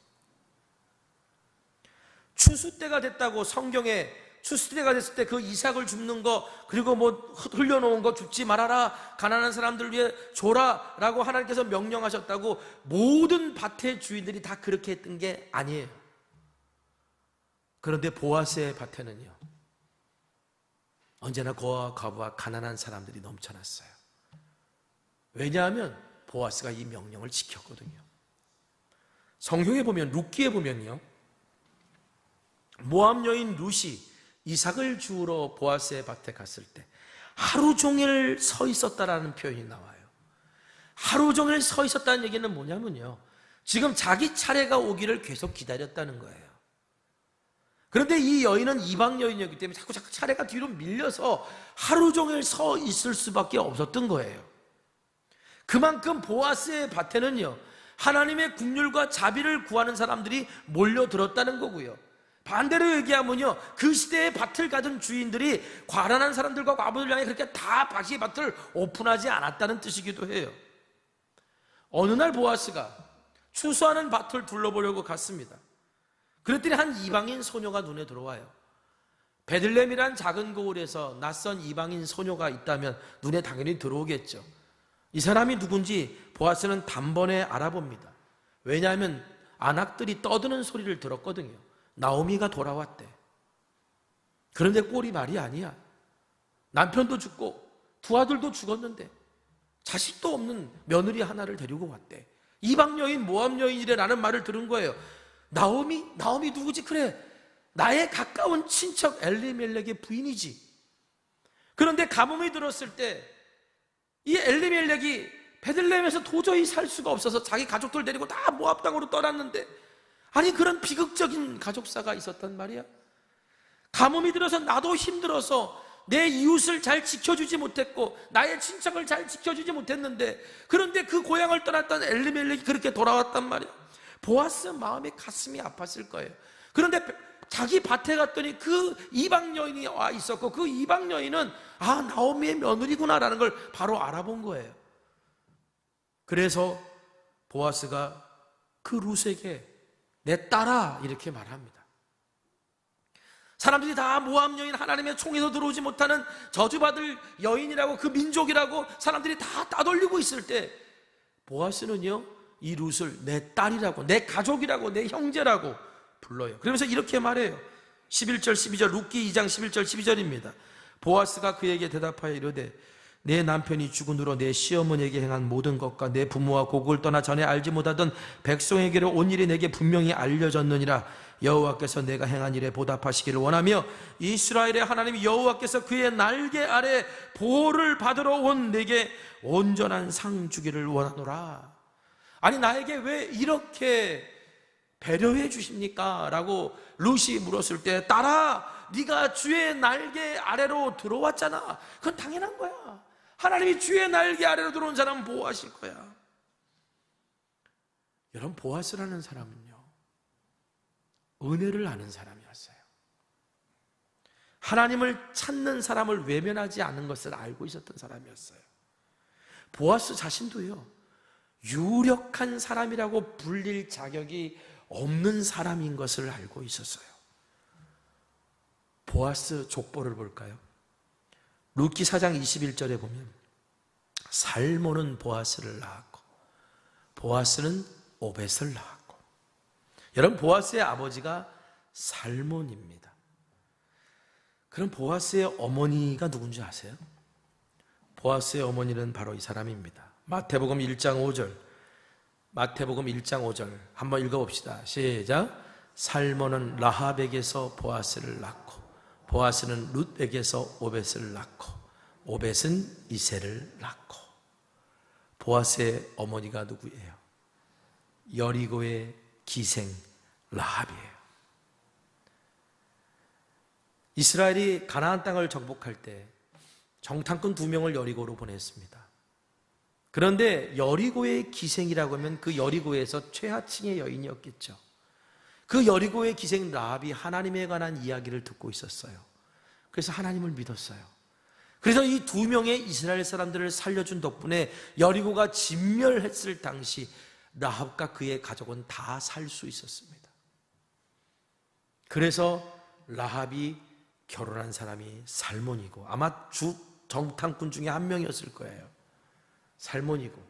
추수 때가 됐다고 성경에 추수 때가 됐을 때 그 이삭을 줍는 거, 그리고 뭐 흘려놓은 거 줍지 말아라, 가난한 사람들 위해 줘라 라고 하나님께서 명령하셨다고 모든 밭의 주인들이 다 그렇게 했던 게 아니에요. 그런데 보아스의 밭에는요, 언제나 고아와 과부와 가난한 사람들이 넘쳐났어요. 왜냐하면 보아스가 이 명령을 지켰거든요. 성경에 보면, 룻기에 보면요, 모압 여인 룻이 이삭을 주우러 보아스의 밭에 갔을 때 하루 종일 서 있었다라는 표현이 나와요. 하루 종일 서 있었다는 얘기는 뭐냐면요, 지금 자기 차례가 오기를 계속 기다렸다는 거예요. 그런데 이 여인은 이방 여인이었기 때문에 자꾸 차례가 뒤로 밀려서 하루 종일 서 있을 수밖에 없었던 거예요. 그만큼 보아스의 밭에는요, 하나님의 긍휼과 자비를 구하는 사람들이 몰려들었다는 거고요. 반대로 얘기하면요, 그 시대의 밭을 가진 주인들이 가난한 사람들과 과부를 향해 그렇게 다 자기 밭을 오픈하지 않았다는 뜻이기도 해요. 어느 날 보아스가 추수하는 밭을 둘러보려고 갔습니다. 그랬더니 한 이방인 소녀가 눈에 들어와요. 베들레헴이란 작은 고을에서 낯선 이방인 소녀가 있다면 눈에 당연히 들어오겠죠. 이 사람이 누군지 보아스는 단번에 알아봅니다. 왜냐하면 안악들이 떠드는 소리를 들었거든요. 나오미가 돌아왔대. 그런데 꼴이 말이 아니야. 남편도 죽고 두 아들도 죽었는데 자식도 없는 며느리 하나를 데리고 왔대. 이방 여인, 모압 여인이래라는 말을 들은 거예요. 나오미 누구지? 그래, 나의 가까운 친척 엘리멜렉의 부인이지. 그런데 가뭄이 들었을 때 이 엘리멜렉이 베들레헴에서 도저히 살 수가 없어서 자기 가족들 데리고 다 모압 땅으로 떠났는데, 아니 그런 비극적인 가족사가 있었단 말이야. 가뭄이 들어서 나도 힘들어서 내 이웃을 잘 지켜주지 못했고 나의 친척을 잘 지켜주지 못했는데, 그런데 그 고향을 떠났던 엘리멜렉이 그렇게 돌아왔단 말이야. 보아스 마음에 가슴이 아팠을 거예요. 그런데 자기 밭에 갔더니 그 이방 여인이 와 있었고, 그 이방 여인은 아, 나오미의 며느리구나라는 걸 바로 알아본 거예요. 그래서 보아스가 그 룻에게 내 딸아 이렇게 말합니다. 사람들이 다 모압 여인, 하나님의 총에서 들어오지 못하는 저주받을 여인이라고, 그 민족이라고 사람들이 다 따돌리고 있을 때 보아스는요, 이 룻을 내 딸이라고, 내 가족이라고, 내 형제라고 불러요. 그러면서 이렇게 말해요. 11절 12절, 룻기 2장 11절 12절입니다. 보아스가 그에게 대답하여 이르되 내 남편이 죽은 후로 내 시어머니에게 행한 모든 것과 내 부모와 고국을 떠나 전에 알지 못하던 백성에게로 온 일이 내게 분명히 알려졌느니라. 여호와께서 내가 행한 일에 보답하시기를 원하며 이스라엘의 하나님 여호와께서 그의 날개 아래 보호를 받으러 온 내게 온전한 상 주기를 원하노라. 아니 나에게 왜 이렇게 배려해 주십니까? 라고 룻이 물었을 때, 딸아, 네가 주의 날개 아래로 들어왔잖아. 그건 당연한 거야. 하나님이 주의 날개 아래로 들어온 사람은 보호하실 거야. 여러분, 보아스라는 사람은요, 은혜를 아는 사람이었어요. 하나님을 찾는 사람을 외면하지 않는 것을 알고 있었던 사람이었어요. 보아스 자신도요, 유력한 사람이라고 불릴 자격이 없는 사람인 것을 알고 있었어요. 보아스 족보를 볼까요? 룻기 4장 21절에 보면 살몬은 보아스를 낳았고 보아스는 오벳을 낳았고. 여러분, 보아스의 아버지가 살몬입니다. 그럼 보아스의 어머니가 누군지 아세요? 보아스의 어머니는 바로 이 사람입니다. 마태복음 1장 5절, 마태복음 1장 5절 한번 읽어봅시다. 시작. 살몬은 라합에게서 보아스를 낳고 보아스는 룻에게서 오벳을 낳고 오벳은 이새를 낳고. 보아스의 어머니가 누구예요? 여리고의 기생 라합이에요. 이스라엘이 가나안 땅을 정복할 때 정탐꾼 2명을 여리고로 보냈습니다. 그런데 여리고의 기생이라고 하면 그 여리고에서 최하층의 여인이었겠죠. 그 여리고의 기생 라합이 하나님에 관한 이야기를 듣고 있었어요. 그래서 하나님을 믿었어요. 그래서 이 2명의 이스라엘 사람들을 살려준 덕분에 여리고가 진멸했을 당시 라합과 그의 가족은 다 살 수 있었습니다. 그래서 라합이 결혼한 사람이 살몬이고, 아마 주 정탐꾼 중에 한 명이었을 거예요. 살몬이고,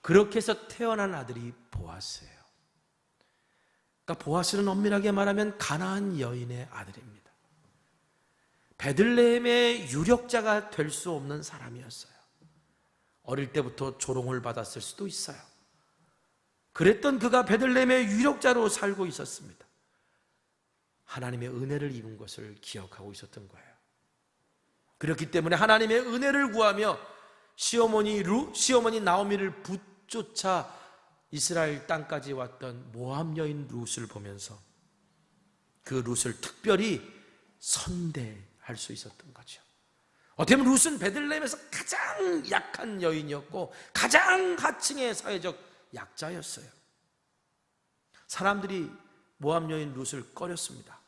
그렇게 해서 태어난 아들이 보아스예요. 그러니까 보아스는 엄밀하게 말하면 가나안 여인의 아들입니다. 베들레헴의 유력자가 될 수 없는 사람이었어요. 어릴 때부터 조롱을 받았을 수도 있어요. 그랬던 그가 베들레헴의 유력자로 살고 있었습니다. 하나님의 은혜를 입은 것을 기억하고 있었던 거예요. 그렇기 때문에 하나님의 은혜를 구하며 시어머니 나오미를 붙쫓아 이스라엘 땅까지 왔던 모압 여인 룻을 보면서 그 룻을 특별히 선대할 수 있었던 거죠. 어떻게 보면 룻은 베들레헴에서 가장 약한 여인이었고 가장 하층의 사회적 약자였어요. 사람들이 모압 여인 룻을 꺼렸습니다.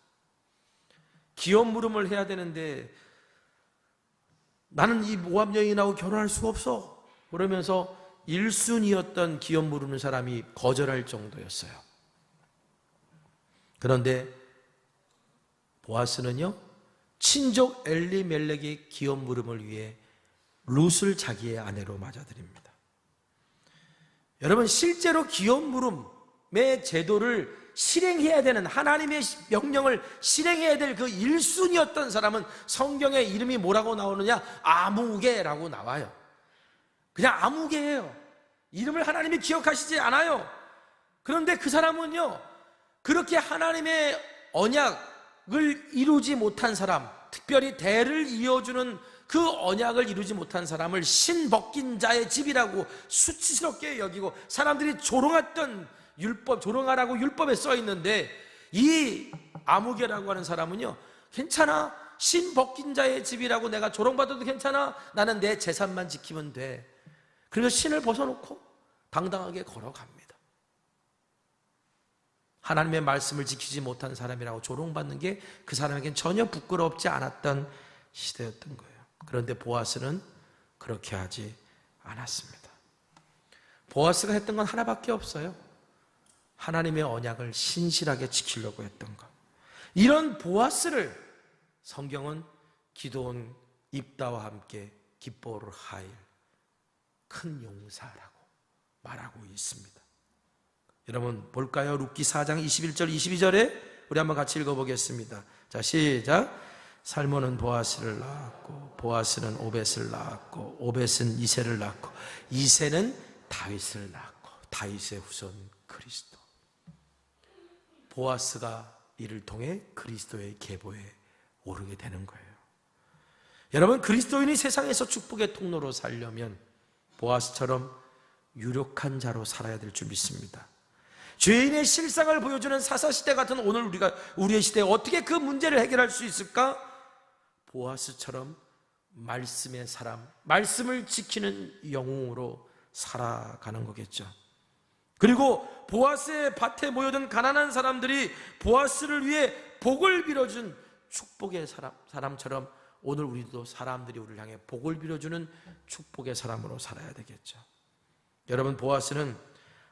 기업 물음을 해야 되는데 나는 이 모압 여인하고 결혼할 수가 없어 그러면서 1순위였던 기업 물으는 사람이 거절할 정도였어요. 그런데 보아스는요, 친족 엘리멜렉의 기업 물음을 위해 룻을 자기의 아내로 맞아들입니다. 여러분, 실제로 기업 물음의 제도를 실행해야 되는, 하나님의 명령을 실행해야 될 그 1순위였던 사람은 성경에 이름이 뭐라고 나오느냐? 아무개라고 나와요. 그냥 아무개예요. 이름을 하나님이 기억하시지 않아요. 그런데 그 사람은요, 그렇게 하나님의 언약을 이루지 못한 사람, 특별히 대를 이어주는 그 언약을 이루지 못한 사람을 신 벗긴 자의 집이라고 수치스럽게 여기고, 사람들이 조롱했던 율법, 조롱하라고 율법에 써 있는데, 이 아무개라고 하는 사람은요, 괜찮아, 신 벗긴 자의 집이라고 내가 조롱받아도 괜찮아, 나는 내 재산만 지키면 돼. 그래서 신을 벗어놓고 당당하게 걸어갑니다. 하나님의 말씀을 지키지 못한 사람이라고 조롱받는 게 그 사람에겐 전혀 부끄럽지 않았던 시대였던 거예요. 그런데 보아스는 그렇게 하지 않았습니다. 보아스가 했던 건 하나밖에 없어요. 하나님의 언약을 신실하게 지키려고 했던 것. 이런 보아스를 성경은 기드온 입다와 함께 기뻐를 하일, 큰 용사라고 말하고 있습니다. 여러분 볼까요? 룻기 4장 21절 22절에 우리 한번 같이 읽어보겠습니다. 자, 시작. 살몬은 보아스를 낳았고 보아스는 오벳을 낳았고 오벳은 이새를 낳고 이새는 다윗을 낳고 다윗의 후손 그리스도. 보아스가 이를 통해 그리스도의 계보에 오르게 되는 거예요. 여러분, 그리스도인이 세상에서 축복의 통로로 살려면 보아스처럼 유력한 자로 살아야 될 줄 믿습니다. 죄인의 실상을 보여주는 사사시대 같은 오늘 우리의 시대에 어떻게 그 문제를 해결할 수 있을까? 보아스처럼 말씀의 사람, 말씀을 지키는 영웅으로 살아가는 거겠죠. 그리고 보아스의 밭에 모여든 가난한 사람들이 보아스를 위해 복을 빌어준 축복의 사람처럼 오늘 우리도 사람들이 우리를 향해 복을 빌어주는 축복의 사람으로 살아야 되겠죠. 여러분, 보아스는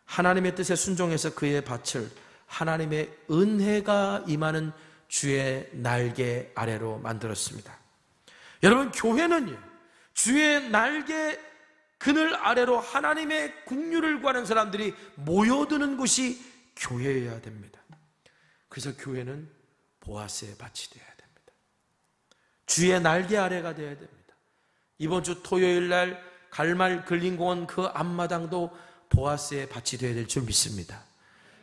하나님의 뜻에 순종해서 그의 밭을 하나님의 은혜가 임하는 주의 날개 아래로 만들었습니다. 여러분, 교회는요, 주의 날개 그늘 아래로 하나님의 국류를 구하는 사람들이 모여드는 곳이 교회여야 됩니다. 그래서 교회는 보아스의 밭이 되어야 됩니다. 주의 날개 아래가 되어야 됩니다. 이번 주 토요일 날 갈말 근린공원 그 앞마당도 보아스의 밭이 되어야 될 줄 믿습니다.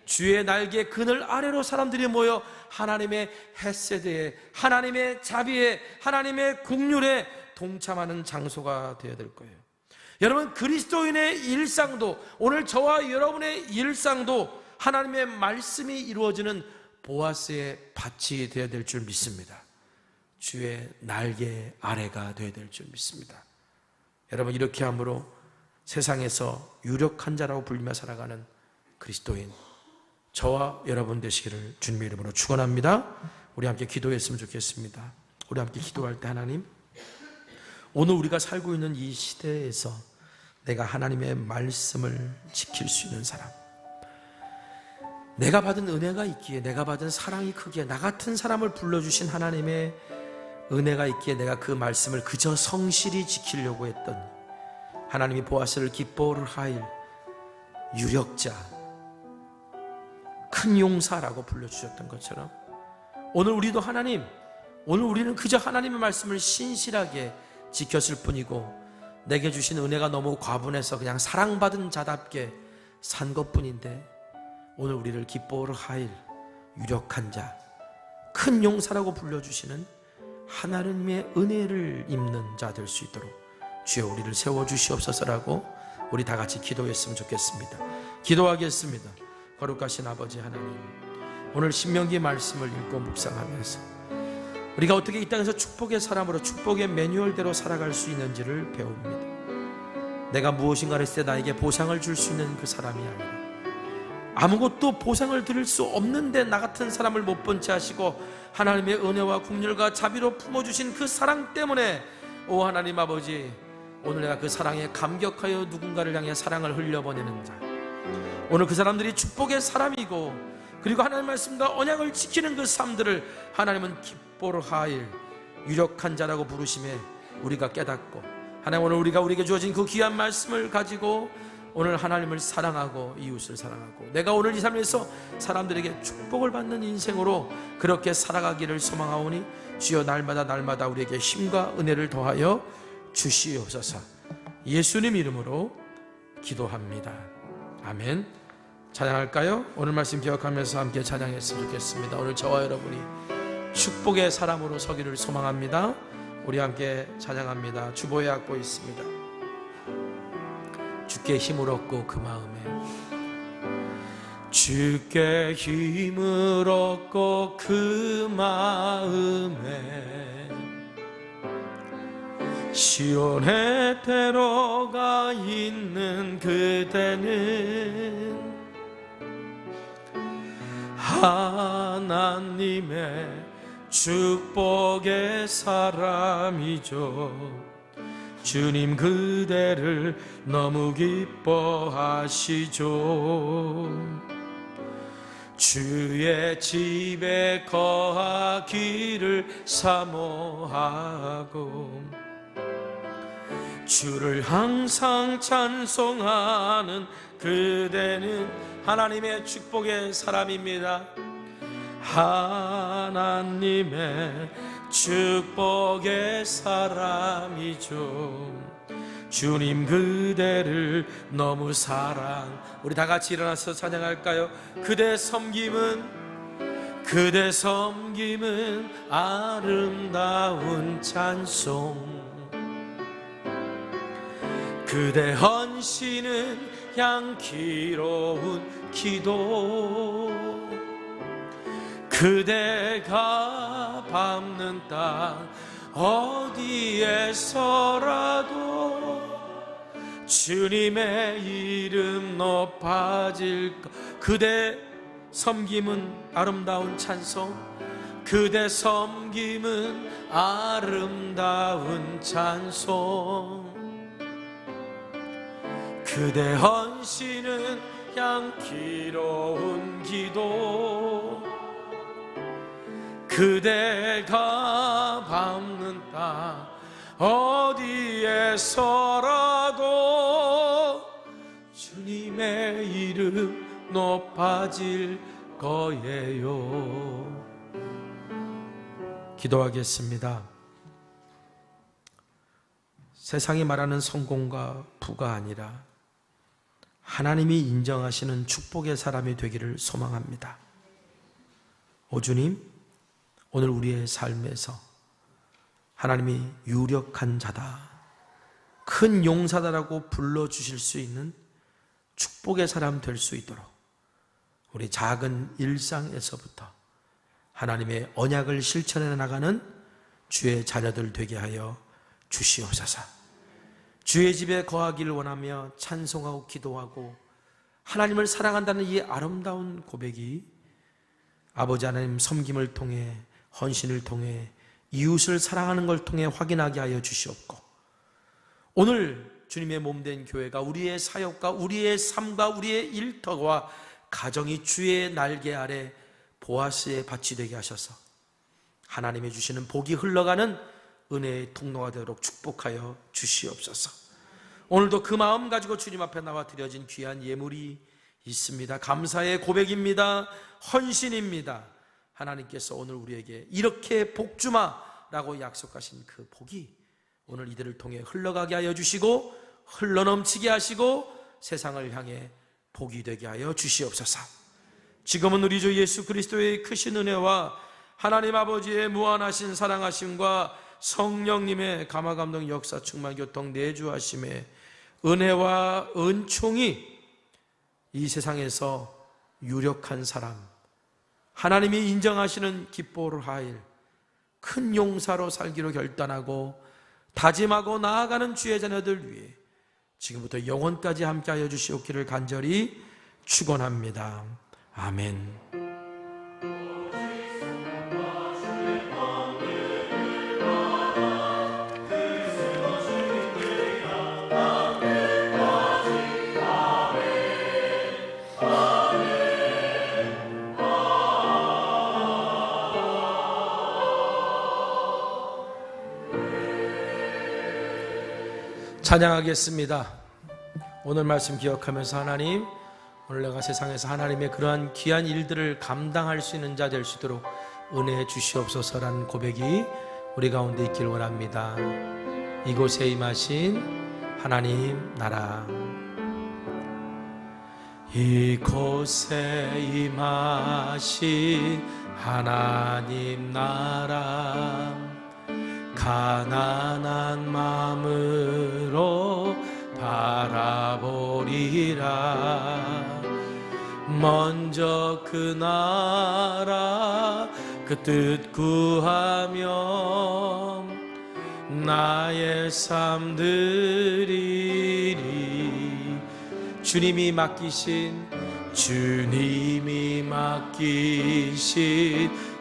주의 날개 그늘 아래로 사람들이 모여 하나님의 헤세드에, 하나님의 자비에, 하나님의 국률에 동참하는 장소가 되어야 될 거예요. 여러분, 그리스도인의 일상도, 오늘 저와 여러분의 일상도 하나님의 말씀이 이루어지는 보아스의 밭이 되어야 될 줄 믿습니다. 주의 날개 아래가 되어야 될 줄 믿습니다. 여러분, 이렇게 함으로 세상에서 유력한 자라고 불리며 살아가는 그리스도인 저와 여러분 되시기를 주님의 이름으로 축원합니다. 우리 함께 기도했으면 좋겠습니다. 우리 함께 기도할 때, 하나님, 오늘 우리가 살고 있는 이 시대에서 내가 하나님의 말씀을 지킬 수 있는 사람, 내가 받은 은혜가 있기에, 내가 받은 사랑이 크기에 나 같은 사람을 불러주신 하나님의 은혜가 있기에 내가 그 말씀을 그저 성실히 지키려고 했더니 하나님이 보아스를 기뻐를 하일 유력자, 큰 용사라고 불러주셨던 것처럼 오늘 우리도 하나님, 오늘 우리는 그저 하나님의 말씀을 신실하게 지켰을 뿐이고 내게 주신 은혜가 너무 과분해서 그냥 사랑받은 자답게 산 것뿐인데, 오늘 우리를 기뻐를 하일 유력한 자, 큰 용사라고 불러주시는 하나님의 은혜를 입는 자 될 수 있도록 주여 우리를 세워주시옵소서라고 우리 다 같이 기도했으면 좋겠습니다. 기도하겠습니다. 거룩하신 아버지 하나님, 오늘 신명기 말씀을 읽고 묵상하면서 우리가 어떻게 이 땅에서 축복의 사람으로 축복의 매뉴얼대로 살아갈 수 있는지를 배웁니다. 내가 무엇인가를 했을 때 나에게 보상을 줄 수 있는 그 사람이 아니라 아무것도 보상을 드릴 수 없는데 나 같은 사람을 못 본 채 하시고 하나님의 은혜와 긍휼과 자비로 품어주신 그 사랑 때문에 오 하나님 아버지, 오늘 내가 그 사랑에 감격하여 누군가를 향해 사랑을 흘려보내는 자, 오늘 그 사람들이 축복의 사람이고 그리고 하나님 말씀과 언약을 지키는 그 삶들을 하나님은 기뻐하일 유력한 자라고 부르심에 우리가 깨닫고, 하나님 오늘 우리에게 주어진 그 귀한 말씀을 가지고 오늘 하나님을 사랑하고 이웃을 사랑하고 내가 오늘 이 삶에서 사람들에게 축복을 받는 인생으로 그렇게 살아가기를 소망하오니 주여 날마다 우리에게 힘과 은혜를 더하여 주시옵소서. 예수님 이름으로 기도합니다. 아멘. 찬양할까요? 오늘 말씀 기억하면서 함께 찬양했으면 좋겠습니다. 오늘 저와 여러분이 축복의 사람으로 서기를 소망합니다. 우리 함께 찬양합니다. 주보의 악보 있습니다. 주께 힘을 얻고 그 마음에, 주께 힘을 얻고 그 마음에 시온에 들어가 있는 그대는 하나님의 축복의 사람이죠. 주님 그대를 너무 기뻐하시죠. 주의 집에 거하기를 사모하고 주를 항상 찬송하는 그대는 하나님의 축복의 사람입니다. 하나님의 축복의 사람이죠. 주님 그대를 너무 사랑. 우리 다 같이 일어나서 찬양할까요? 그대 섬김은 아름다운 찬송, 그대 헌신은 향기로운 기도, 그대가 밟는 땅 어디에서라도 주님의 이름 높아질까. 그대 섬김은 아름다운 찬송, 그대 섬김은 아름다운 찬송, 그대 헌신은 향기로운 기도, 그대가 밟는 땅 어디에서라도 주님의 이름 높아질 거예요. 기도하겠습니다. 세상이 말하는 성공과 부가 아니라 하나님이 인정하시는 축복의 사람이 되기를 소망합니다. 오 주님, 오늘 우리의 삶에서 하나님이 유력한 자다, 큰 용사다라고 불러주실 수 있는 축복의 사람 될 수 있도록 우리 작은 일상에서부터 하나님의 언약을 실천해 나가는 주의 자녀들 되게 하여 주시옵소서. 주의 집에 거하기를 원하며 찬송하고 기도하고 하나님을 사랑한다는 이 아름다운 고백이 아버지 하나님 섬김을 통해, 헌신을 통해, 이웃을 사랑하는 걸 통해 확인하게 하여 주시옵고, 오늘 주님의 몸된 교회가 우리의 사역과 우리의 삶과 우리의 일터와 가정이 주의 날개 아래 보아스의 밭이 되게 하셔서 하나님이 주시는 복이 흘러가는 은혜의 통로가 되도록 축복하여 주시옵소서. 오늘도 그 마음 가지고 주님 앞에 나와 드려진 귀한 예물이 있습니다. 감사의 고백입니다. 헌신입니다. 하나님께서 오늘 우리에게 이렇게 복주마라고 약속하신 그 복이 오늘 이들을 통해 흘러가게 하여 주시고 흘러넘치게 하시고 세상을 향해 복이 되게 하여 주시옵소서. 지금은 우리 주 예수 그리스도의 크신 은혜와 하나님 아버지의 무한하신 사랑하심과 성령님의 감화감동 역사 충만 교통 내주하심의 은혜와 은총이 이 세상에서 유력한 사람, 하나님이 인정하시는 기뻐를 하일 큰 용사로 살기로 결단하고 다짐하고 나아가는 주의 자녀들 위해 지금부터 영원까지 함께하여 주시옵기를 간절히 축원합니다. 아멘. 찬양하겠습니다. 오늘 말씀 기억하면서 하나님, 오늘 내가 세상에서 하나님의 그러한 귀한 일들을 감당할 수 있는 자 될 수 있도록 은혜해 주시옵소서라는 고백이 우리 가운데 있길 원합니다. 이곳에 임하신 하나님 나라, 이곳에 임하신 하나님 나라, 가난한 마음으로 바라보리라. 먼저 그 나라 그 뜻 구하며 나의 삶 드리리. 주님이 맡기신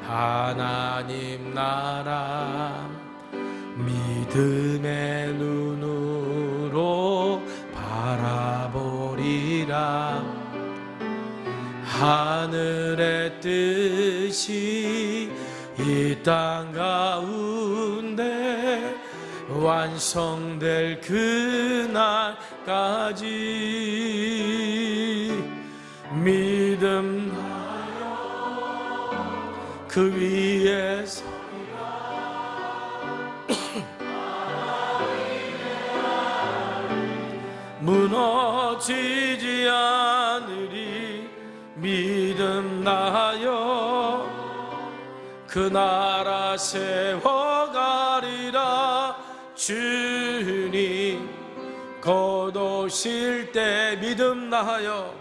하나님 나라, 믿음의 눈으로 바라보리라. 하늘의 뜻이 이 땅 가운데 완성될 그날까지 믿음하여 그 위에 무너지지 않으리. 믿음 다하여 그 나라 세워가리라. 주님 곧 오실 때 믿음 다하여